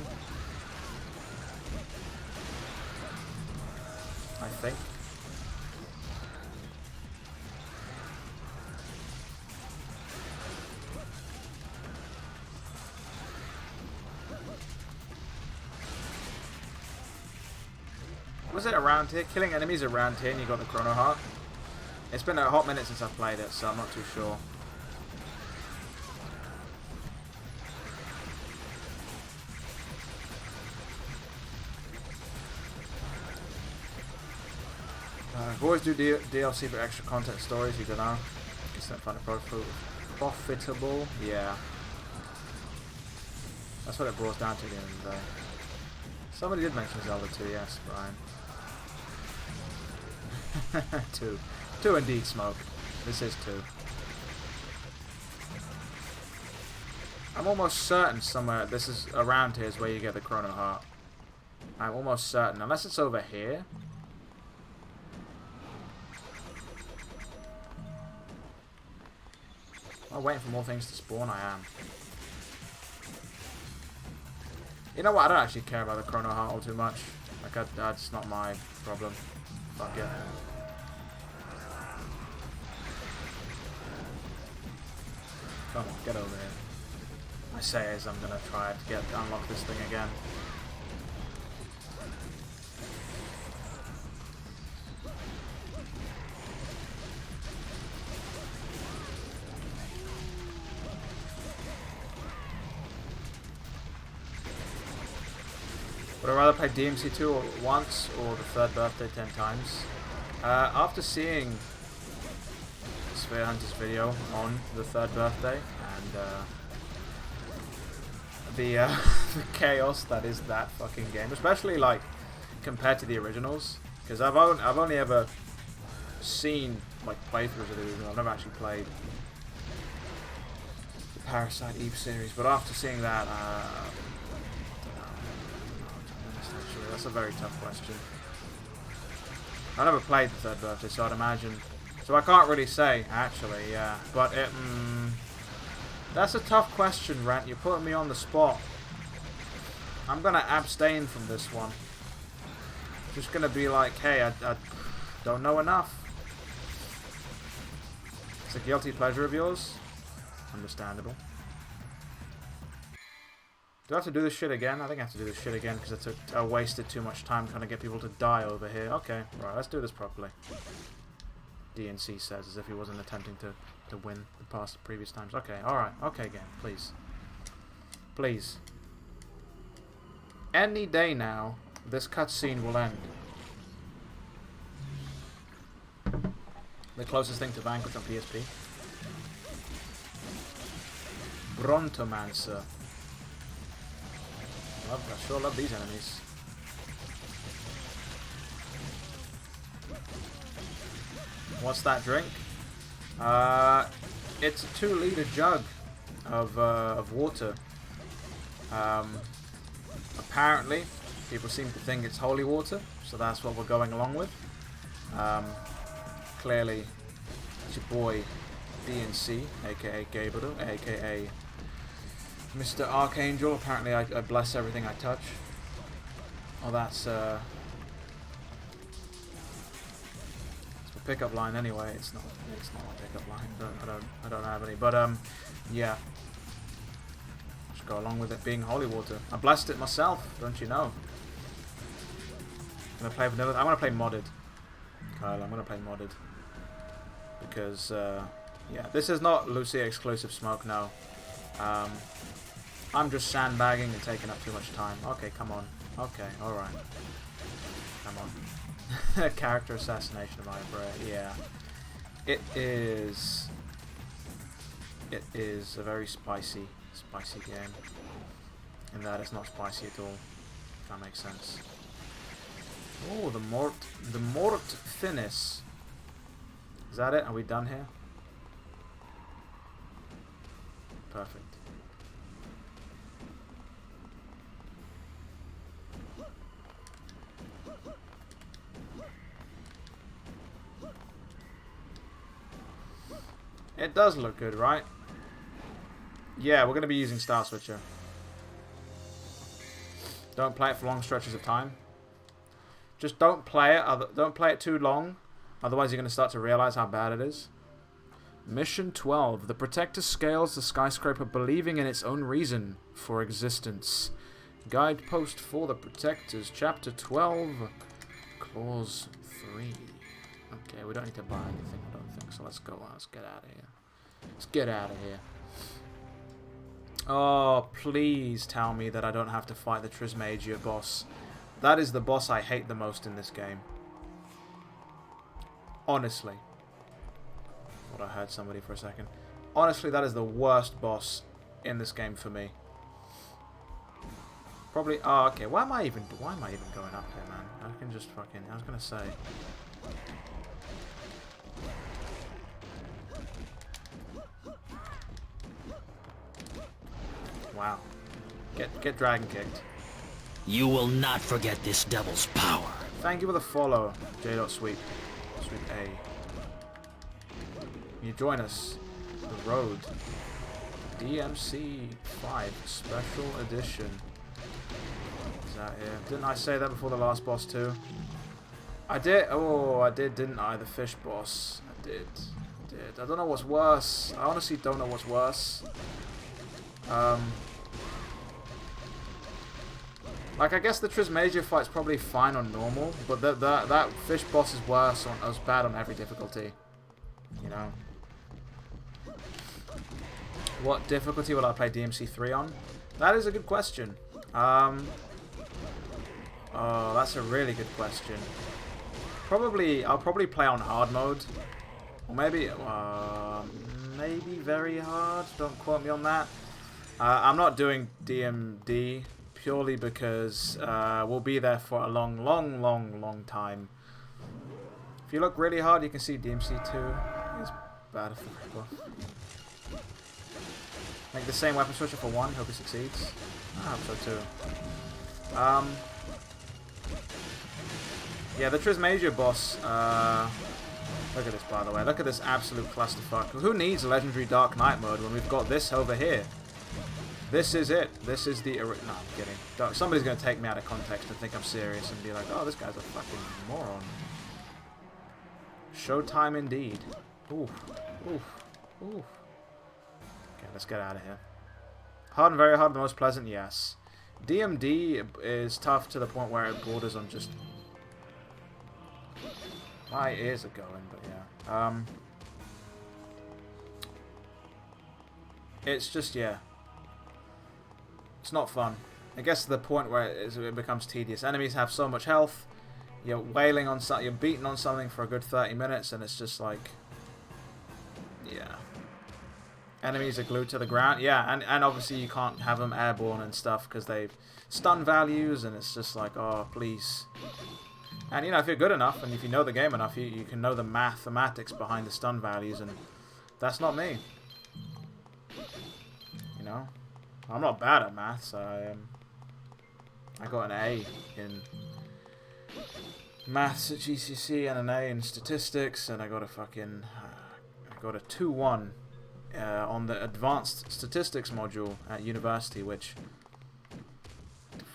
I think. Was it around here? Killing enemies around here and you got the Chrono Heart? It's been a hot minute since I've played it, so I'm not too sure. Boys do DLC for extra content stories, you don't know. Just don't find it profitable. Yeah. That's what it boils down to at the end of the day. Somebody did mention Zelda 2, yes, Brian. 2. 2 indeed, Smoke. This is 2. I'm almost certain somewhere, this is around here is where you get the Chrono Heart. I'm almost certain, unless it's over here. Am I waiting for more things to spawn? I am. You know what? I don't actually care about the Chrono Heart all too much. Like, that's not my problem. Fuck it. Come on, get over here. I say as I'm gonna try to unlock this thing again. Would I rather play DMC2 once or the third birthday 10 times? After seeing Sphere Hunter's video on the third birthday and the chaos that is that fucking game, especially like compared to the originals, because I've only ever seen like playthroughs of the original. I've never actually played the Parasite Eve series, but after seeing that, that's a very tough question. I never played the third birthday, so I'd imagine. So I can't really say, actually, yeah. But it, that's a tough question, Rant. You're putting me on the spot. I'm gonna abstain from this one. Just gonna be like, hey, I don't know enough. It's a guilty pleasure of yours. Understandable. Do I have to do this shit again? I think I have to do this shit again because I wasted too much time trying to get people to die over here. Okay, right, let's do this properly. DNC says, as if he wasn't attempting to win the past previous times. Okay, alright, okay, game, please. Please. Any day now, this cutscene will end. The closest thing to Vanquish on PSP. Brontomancer. I sure love these enemies. What's that drink? It's a 2-liter jug of water. Apparently, people seem to think it's holy water, so that's what we're going along with. Clearly, it's your boy DNC, aka Gabriel, aka Mr. Archangel. Apparently I bless everything I touch. Oh, that's a pickup line anyway. It's not a pickup line. I don't have any. But yeah. Just go along with it being holy water. I blessed it myself, don't you know? I'm gonna play vanilla. I'm gonna play modded. Kyle, I'm gonna play modded. Because yeah, this is not Lucia exclusive smoke, no. I'm just sandbagging and taking up too much time. Okay, come on. Okay, alright. Come on. Character assassination of Ibra. Yeah. It is a very spicy game. In that it's not spicy at all. If that makes sense. Oh, the Mort Finis. Is that it? Are we done here? Perfect. It does look good, right? Yeah, we're going to be using Star Switcher. Don't play it for long stretches of time. Just don't play it. Don't play it too long. Otherwise, you're going to start to realize how bad it is. Mission 12. The Protector scales the skyscraper believing in its own reason for existence. Guidepost for the Protectors. Chapter 12. Clause 3. Okay, we don't need to buy anything, I don't think. So let's go on. Let's get out of here. Let's get out of here. Oh, please tell me that I don't have to fight the Trismegia boss. That is the boss I hate the most in this game. Honestly. Thought I heard somebody for a second. Honestly, that is the worst boss in this game for me. Probably. Oh, okay. Why am I even going up here, man? I can just fucking. I was gonna say. Wow. Get dragon kicked. You will not forget this devil's power. Thank you for the follow, J.Sweet. Sweet A. Can you join us The Road. DMC 5 Special Edition. Is that here? Didn't I say that before the last boss too? I did. Oh, I did, didn't I? The fish boss. I did. I don't know what's worse. I honestly don't know what's worse. Like, I guess the Trismegia fight's probably fine on normal, but that fish boss is worse on, as bad on every difficulty. You know. What difficulty will I play DMC 3 on? That is a good question. Oh, that's a really good question. I'll probably play on hard mode. Or maybe very hard. Don't quote me on that. I'm not doing DMD purely because we'll be there for a long time. If you look really hard, you can see DMC 2 is bad for rip-off. Make the same weapon switcher for 1. Hope he succeeds. I hope so too. Yeah, the Trismegia boss. Look at this, by the way. Look at this absolute clusterfuck. Who needs Legendary Dark Knight mode when we've got this over here? This is it. This is the... No, I'm kidding. Somebody's going to take me out of context and think I'm serious and be like, oh, this guy's a fucking moron. Showtime indeed. Oof. Oof. Oof. Okay, let's get out of here. Hard and very hard, the most pleasant, yes. DMD is tough to the point where it borders on just... My ears are going, but yeah. It's just, yeah. It's not fun. It gets to the point where it becomes tedious. Enemies have so much health. You're wailing on something. You're beating on something for a good 30 minutes, and it's just like, yeah. Enemies are glued to the ground. Yeah, and obviously you can't have them airborne and stuff because they've stun values, and it's just like, oh, please. And, you know, if you're good enough, and if you know the game enough, you can know the mathematics behind the stun values, and that's not me. You know? I'm not bad at maths. I got an A in maths at GCSE and an A in statistics, and I got a 2-1 on the advanced statistics module at university, which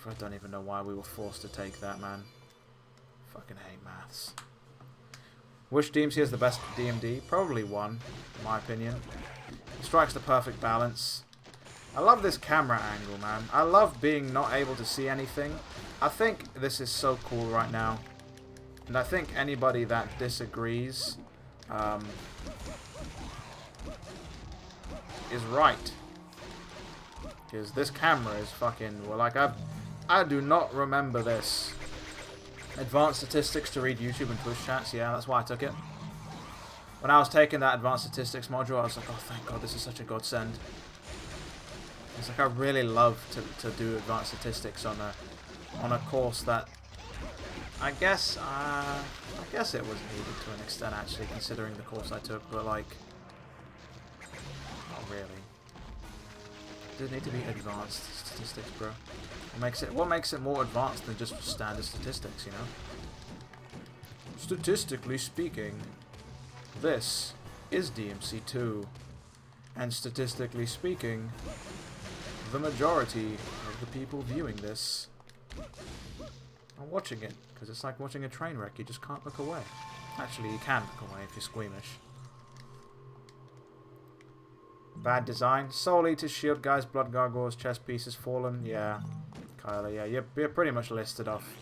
I don't even know why we were forced to take that, man. Fucking hate maths. Which DMC is the best DMD? Probably 1, in my opinion. It strikes the perfect balance. I love this camera angle, man. I love being not able to see anything. I think this is so cool right now. And I think anybody that disagrees is right. Because this camera is fucking... Well, like, I do not remember this. Advanced statistics to read YouTube and Twitch chats. Yeah, that's why I took it. When I was taking that advanced statistics module, I was like, oh, thank God, this is such a godsend. It's like I really love to do advanced statistics on a course that I guess it was needed to an extent, actually, considering the course I took, but like not really. Does it need to be advanced statistics, bro? What makes it more advanced than just standard statistics, you know? Statistically speaking, this is DMC2, and statistically speaking, the majority of the people viewing this are watching it, because it's like watching a train wreck. You just can't look away. Actually, you can look away if you're squeamish. Bad design. Soul Eaters, Shield Guys, Blood Gargoyles, Chest Pieces, Fallen. Yeah. Kyla, yeah. You're pretty much listed off.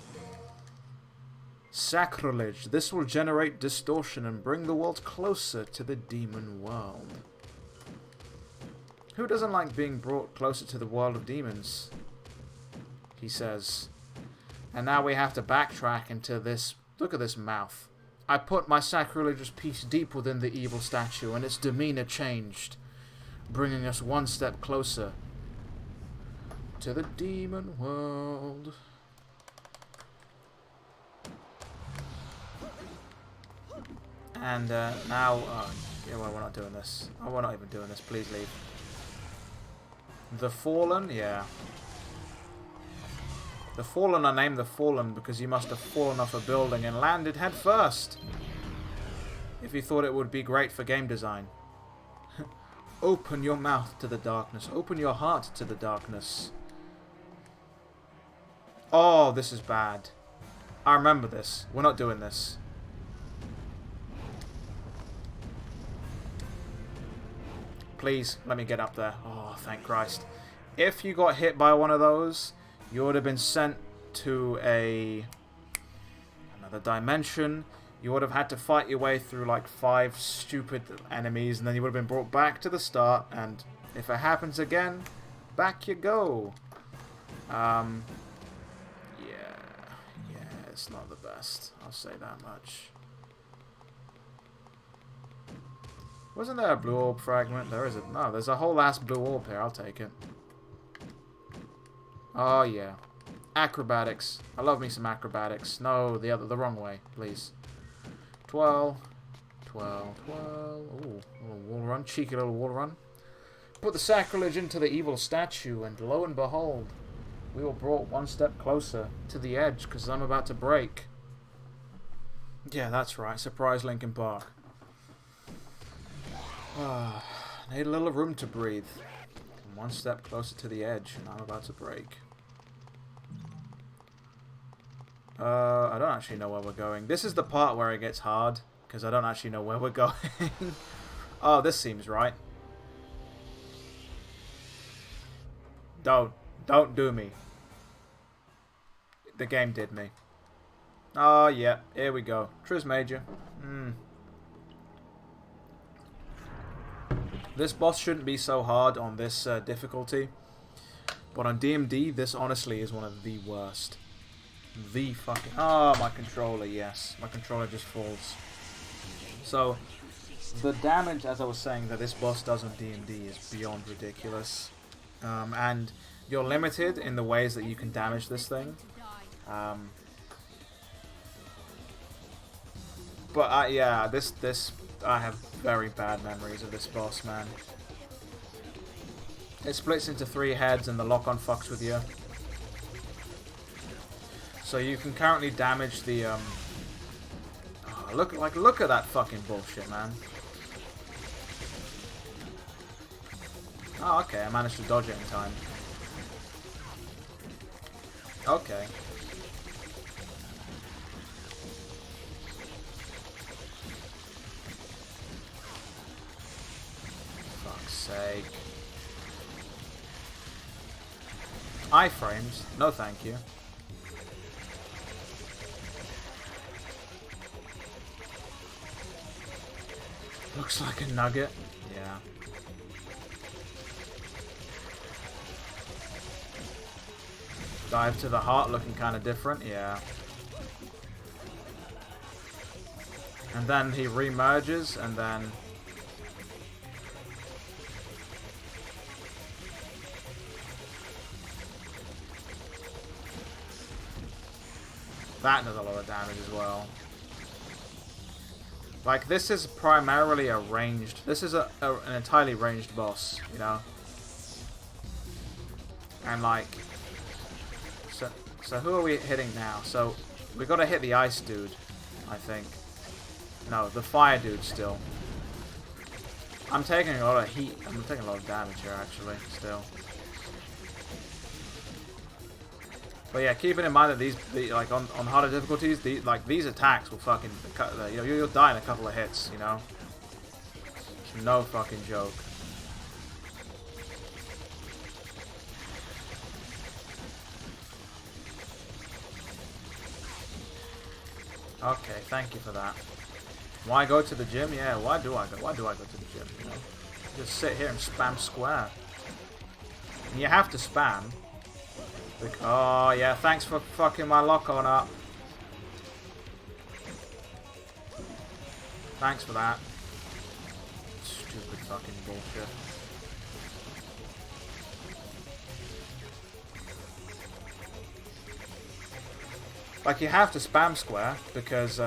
Sacrilege. This will generate distortion and bring the world closer to the demon world. Who doesn't like being brought closer to the world of demons? He says. And now we have to backtrack into this. Look at this mouth. I put my sacrilegious piece deep within the evil statue, and its demeanor changed, bringing us one step closer to the demon world. And now, yeah, well, we're not doing this. Oh, we're not even doing this. Please leave. The Fallen, yeah. The Fallen are named the Fallen because you must have fallen off a building and landed head first. If you thought it would be great for game design. Open your mouth to the darkness. Open your heart to the darkness. Oh, this is bad. I remember this. We're not doing this. Please, let me get up there. Oh, thank Christ. If you got hit by one of those, you would have been sent to another dimension. You would have had to fight your way through like 5 stupid enemies, and then you would have been brought back to the start, and if it happens again, back you go. Yeah, it's not the best. I'll say that much. Wasn't there a blue orb fragment? There isn't. No, there's a whole ass blue orb here. I'll take it. Oh, yeah. Acrobatics. I love me some acrobatics. No, the wrong way, please. 12. Ooh, a little wall run. Cheeky little wall run. Put the sacrilege into the evil statue, and lo and behold, we were brought one step closer to the edge, because I'm about to break. Yeah, that's right. Surprise Linkin Park. Need a little room to breathe. I'm one step closer to the edge, and I'm about to break. I don't actually know where we're going. This is the part where it gets hard, because I don't actually know where we're going. Oh, this seems right. Don't do me. The game did me. Oh, yeah, here we go. Tris Major. This boss shouldn't be so hard on this difficulty, but on DMD, this honestly is one of the worst. The fucking... Oh, my controller, yes. My controller just falls. So, the damage, as I was saying, that this boss does on DMD is beyond ridiculous. And you're limited in the ways that you can damage this thing. But, yeah, this... I have very bad memories of this boss, man. It splits into 3 heads and the lock-on fucks with you. So you can currently damage the, oh, look at that fucking bullshit, man. Oh, okay, I managed to dodge it in time. Okay. Sake. Iframes? No thank you. Looks like a nugget. Yeah. Dive to the heart looking kind of different. Yeah. And then he remerges and then... That does a lot of damage as well. Like, this is primarily a ranged... This is an entirely ranged boss, you know? And, like... So who are we hitting now? So, we gotta hit the ice dude, I think. No, the fire dude still. I'm taking a lot of heat. I'm taking a lot of damage here, actually, still. But yeah, keeping in mind that these like on harder difficulties, these attacks will fucking, you know, you'll die in a couple of hits, you know. It's no fucking joke. Okay, thank you for that. Why go to the gym? Yeah, why do I go to the gym? You know, just sit here and spam square. And you have to spam. Oh, yeah, thanks for fucking my lock-on up. Thanks for that. Stupid fucking bullshit. Like, you have to spam square, because,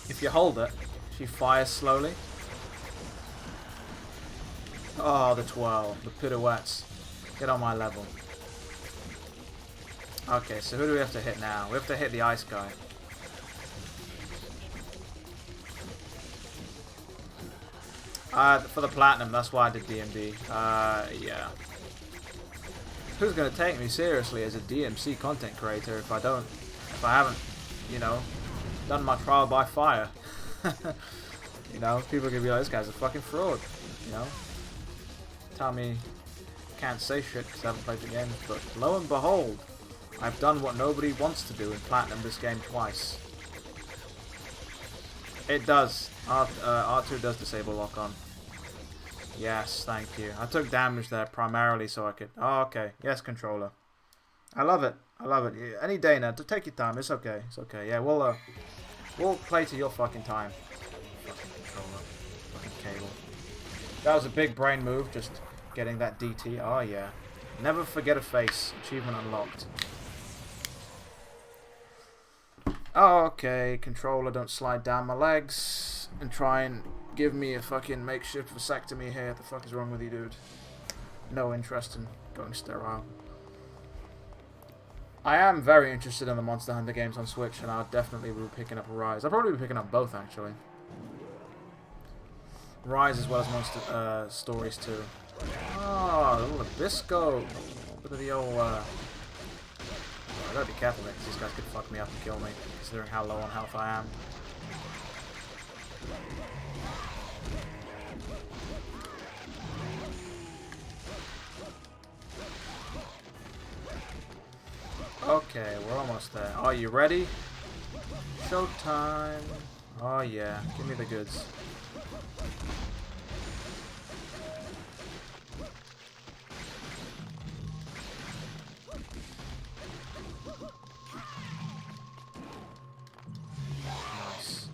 if you hold it, she fires slowly. Oh, the twirl. The pirouettes. Get on my level. Okay, so who do we have to hit now? We have to hit the ice guy. For the platinum, that's why I did DMD. Yeah. Who's gonna take me seriously as a DMC content creator if I haven't, you know, done my trial by fire? You know, people are gonna be like, this guy's a fucking fraud. You know, tell me can't say shit because I haven't played the game, but lo and behold, I've done what nobody wants to do in platinum this game twice. It does. R2 does disable lock on. Yes, thank you. I took damage there primarily so I could... Oh, okay. Yes, controller. I love it. I love it. Any day now. Take your time. It's okay. It's okay. Yeah, we'll play to your fucking time. Fucking controller. Fucking cable. That was a big brain move, just getting that DT. Oh, yeah. Never forget a face. Achievement unlocked. Oh, okay. Controller, don't slide down my legs and try and give me a fucking makeshift vasectomy here. What the fuck is wrong with you, dude? No interest in going sterile. I am very interested in the Monster Hunter games on Switch, and I'll definitely be picking up Rise. I'll probably be picking up both, actually. Rise as well as Monster Stories too. Oh, a little Abisco. Bit of the old... I gotta be careful because these guys could fuck me up and kill me, considering how low on health I am. Okay, we're almost there. Are you ready? Showtime. Oh yeah, give me the goods. Nice.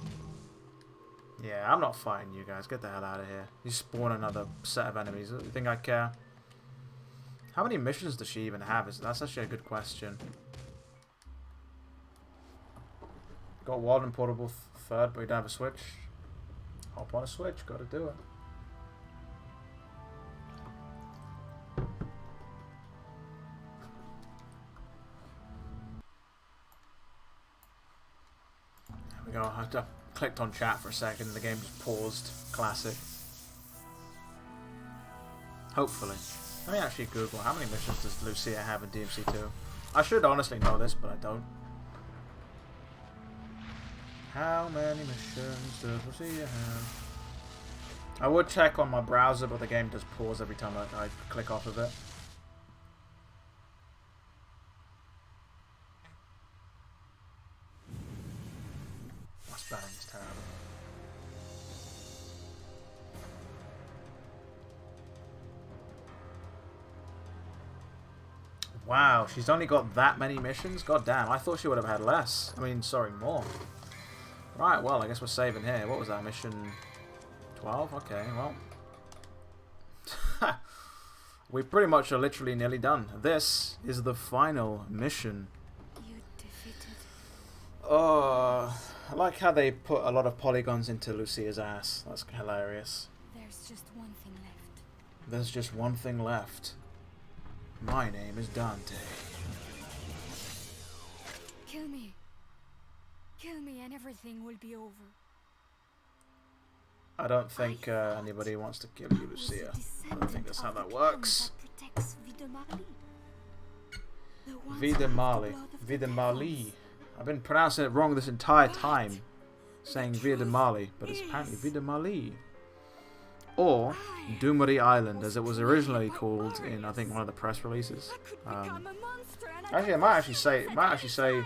Yeah, I'm not fighting you guys. Get the hell out of here. You spawn another set of enemies. You think I care? How many missions does she even have? That's actually a good question. Got Wild and Portable third, but we don't have a Switch. Hop on a Switch, gotta do it. There we go. I clicked on chat for a second and the game just paused. Classic. Hopefully. Let me actually Google how many missions does Lucia have in DMC2. I should honestly know this, but I don't. How many missions does Lucia have? I would check on my browser, but the game does pause every time I click off of it. My spelling's terrible. Wow, she's only got that many missions? God damn, I thought she would have had less. I mean, sorry, more. Right, well, I guess we're saving here. What was that, mission 12? Okay, well. We pretty much are literally nearly done. This is the final mission. You defeated. Oh, I like how they put a lot of polygons into Lucia's ass. That's hilarious. There's just one thing left. There's just one thing left. My name is Dante. Kill me. Kill me and everything will be over. I don't think anybody wants to kill you, Lucia. I don't think that's how that works. Vida Marley. Vida Marley. I've been pronouncing it wrong this entire time. Saying Vida Marley, but it's apparently Vida Marley. Or Doomery Island, as it was originally called in, I think, one of the press releases. Actually, it might actually say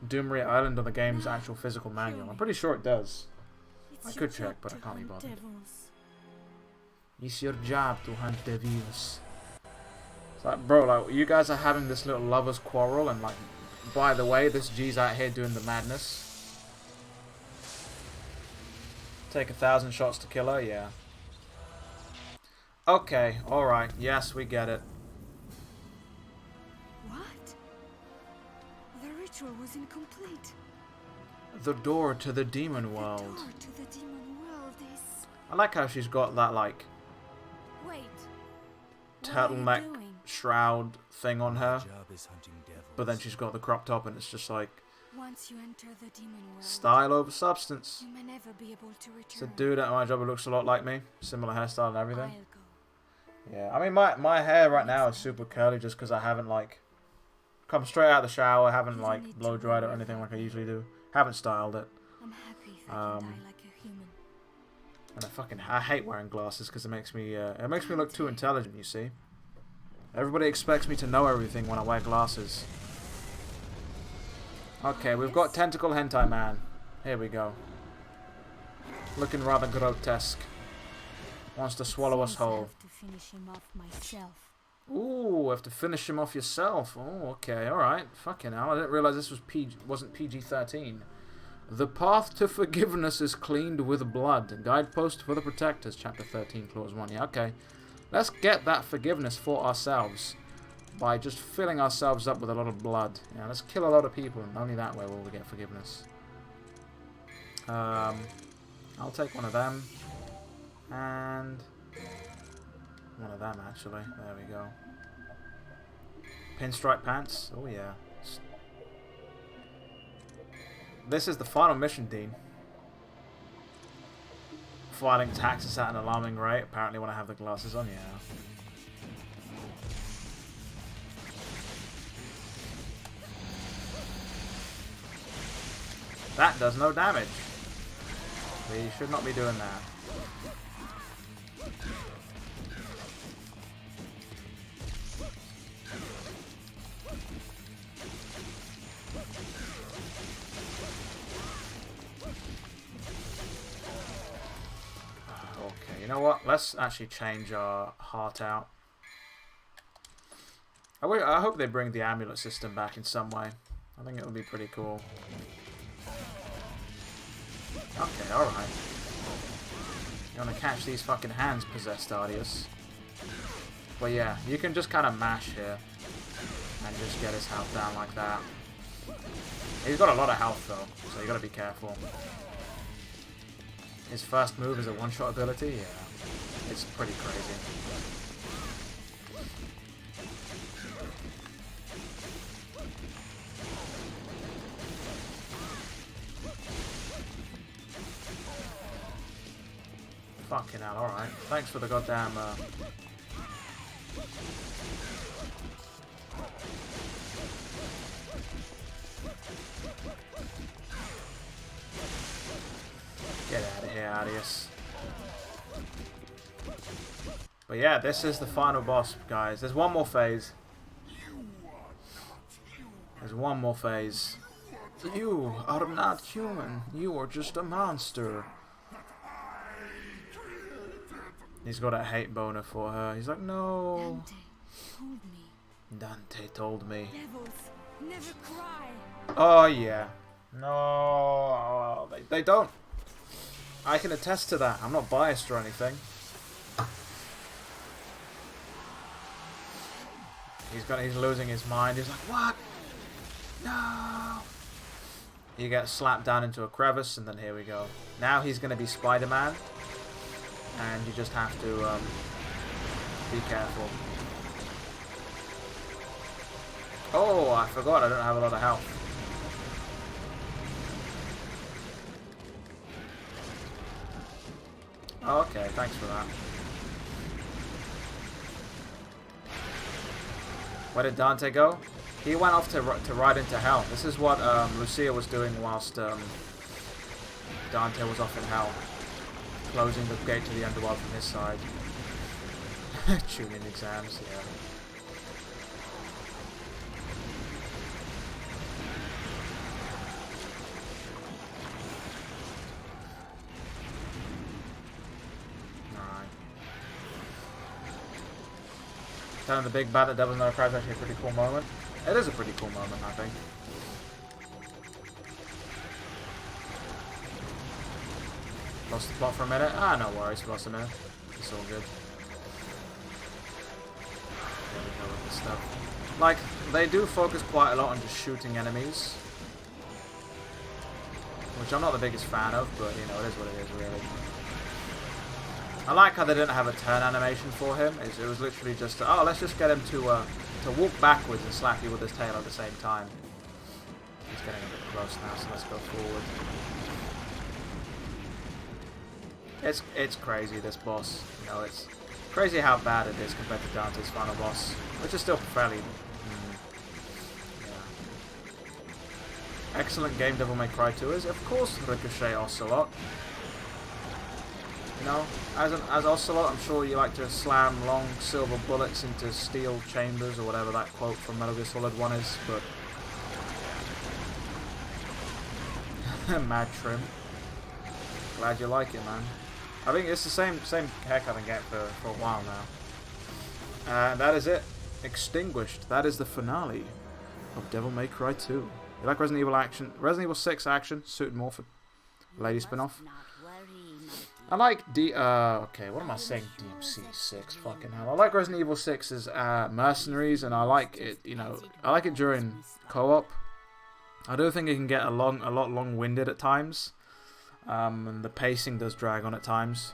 Doomery Island on the game's actual physical manual. I'm pretty sure it does. I could check, but I can't be bothered. It's your job to hunt devils. It's like, bro, like, you guys are having this little lovers quarrel, and like, by the way, this G's out here doing the madness. Take 1,000 shots to kill her, yeah. Okay, alright, yes, we get it. What? The ritual was incomplete. The door to the demon world. The door to the demon world is... I like how she's got that, like, Wait. turtleneck shroud thing on her. Job is hunting devils. But then she's got the crop top and it's just like, Once you enter the demon world, Style over substance. you may never be able to return. It's a dude at my job who looks a lot like me. Similar hairstyle and I'll everything. go. Yeah, I mean, my hair right now is super curly just because I haven't, like, come straight out of the shower, haven't, like, blow dried it or anything like I usually do. Haven't styled it. I'm happy if I can die like a human. And I hate wearing glasses because it makes me look too intelligent, you see. Everybody expects me to know everything when I wear glasses. Okay, we've got Tentacle Hentai Man. Here we go. Looking rather grotesque. Wants to swallow us Seems I whole. have to finish him off myself. Ooh, have to finish him off yourself. Oh, okay, alright. Fucking hell, I didn't realise this was wasn't PG-13. The path to forgiveness is cleaned with blood. Guidepost for the protectors, chapter 13, clause 1. Yeah, okay. Let's get that forgiveness for ourselves by just filling ourselves up with a lot of blood. Yeah, let's kill a lot of people, and only that way will we get forgiveness. I'll take one of them. And one of them, actually. There we go. Pinstripe pants. Oh, yeah. This is the final mission, Dean. Filing taxes at an alarming rate. Apparently when I have the glasses on, yeah. That does no damage. We should not be doing that. You know what? Let's actually change our heart out. I hope they bring the amulet system back in some way. I think it would be pretty cool. Okay, alright. You want to catch these fucking hands possessed, Ardius. But yeah, you can just kind of mash here. And just get his health down like that. He's got a lot of health though, so you gotta be careful. His first move is a one-shot ability? Yeah. It's pretty crazy. Fucking hell, alright. Thanks for the goddamn, Get out of here, Adius. But yeah, this is the final boss, guys. There's one more phase. There's one more phase. You are not human. You are just a monster. He's got a hate boner for her. He's like, no. Dante told me. Dante told me. Devils never cry. Oh, yeah. No. They don't. I can attest to that. I'm not biased or anything. He's losing his mind. He's like, what? No. You get slapped down into a crevice, and then here we go. Now he's going to be Spider-Man, and you just have to be careful. Oh, I forgot. I don't have a lot of health. Oh, okay, thanks for that. Where did Dante go? He went off to ride into hell. This is what Lucia was doing whilst Dante was off in hell. Closing the gate to the underworld from his side. Tuning exams, yeah. Telling the big bad that DevilNeverCry is actually a pretty cool moment. It is a pretty cool moment, I think. Lost the plot for a minute. Ah, no worries, lost a minute. It's all good. There we go with this stuff. Like, they do focus quite a lot on just shooting enemies. Which I'm not the biggest fan of, but, you know, it is what it is, really. I like how they didn't have a turn animation for him. It was literally just, oh, let's just get him to walk backwards and slap you with his tail at the same time. He's getting a bit close now, so let's go forward. It's crazy, this boss. You know, it's crazy how bad it is compared to Dante's final boss, which is still fairly... Excellent game Devil May Cry 2 is, of course, Ricochet Ocelot. You know, as Ocelot, I'm sure you like to slam long silver bullets into steel chambers, or whatever that quote from Metal Gear Solid 1 is, but... Mad Trim. Glad you like it, man. I think it's the same haircut I've been getting for a while now. And that is it. Extinguished. That is the finale of Devil May Cry 2. You like Resident Evil action? Resident Evil 6 action suited more for lady spin-off. I like okay, what am I saying? DMC6, fucking hell. I like Resident Evil 6's mercenaries, and I like it. You know, I like it during co-op. I do think it can get a lot long-winded at times, and the pacing does drag on at times.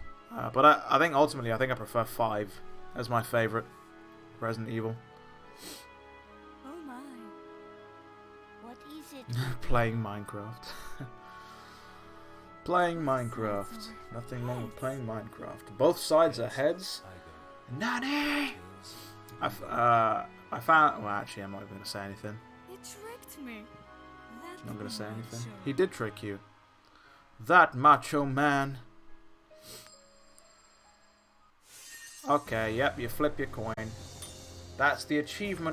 But I think ultimately, I prefer 5 as my favorite Resident Evil. Playing Minecraft. Playing Minecraft. Nothing wrong with playing Minecraft. Both sides are heads. Nanny! I found... Well, actually, I'm not even going to say anything. It tricked me. I'm not going to say anything. He did trick you. That macho man. Okay, yep, you flip your coin. That's the achievement.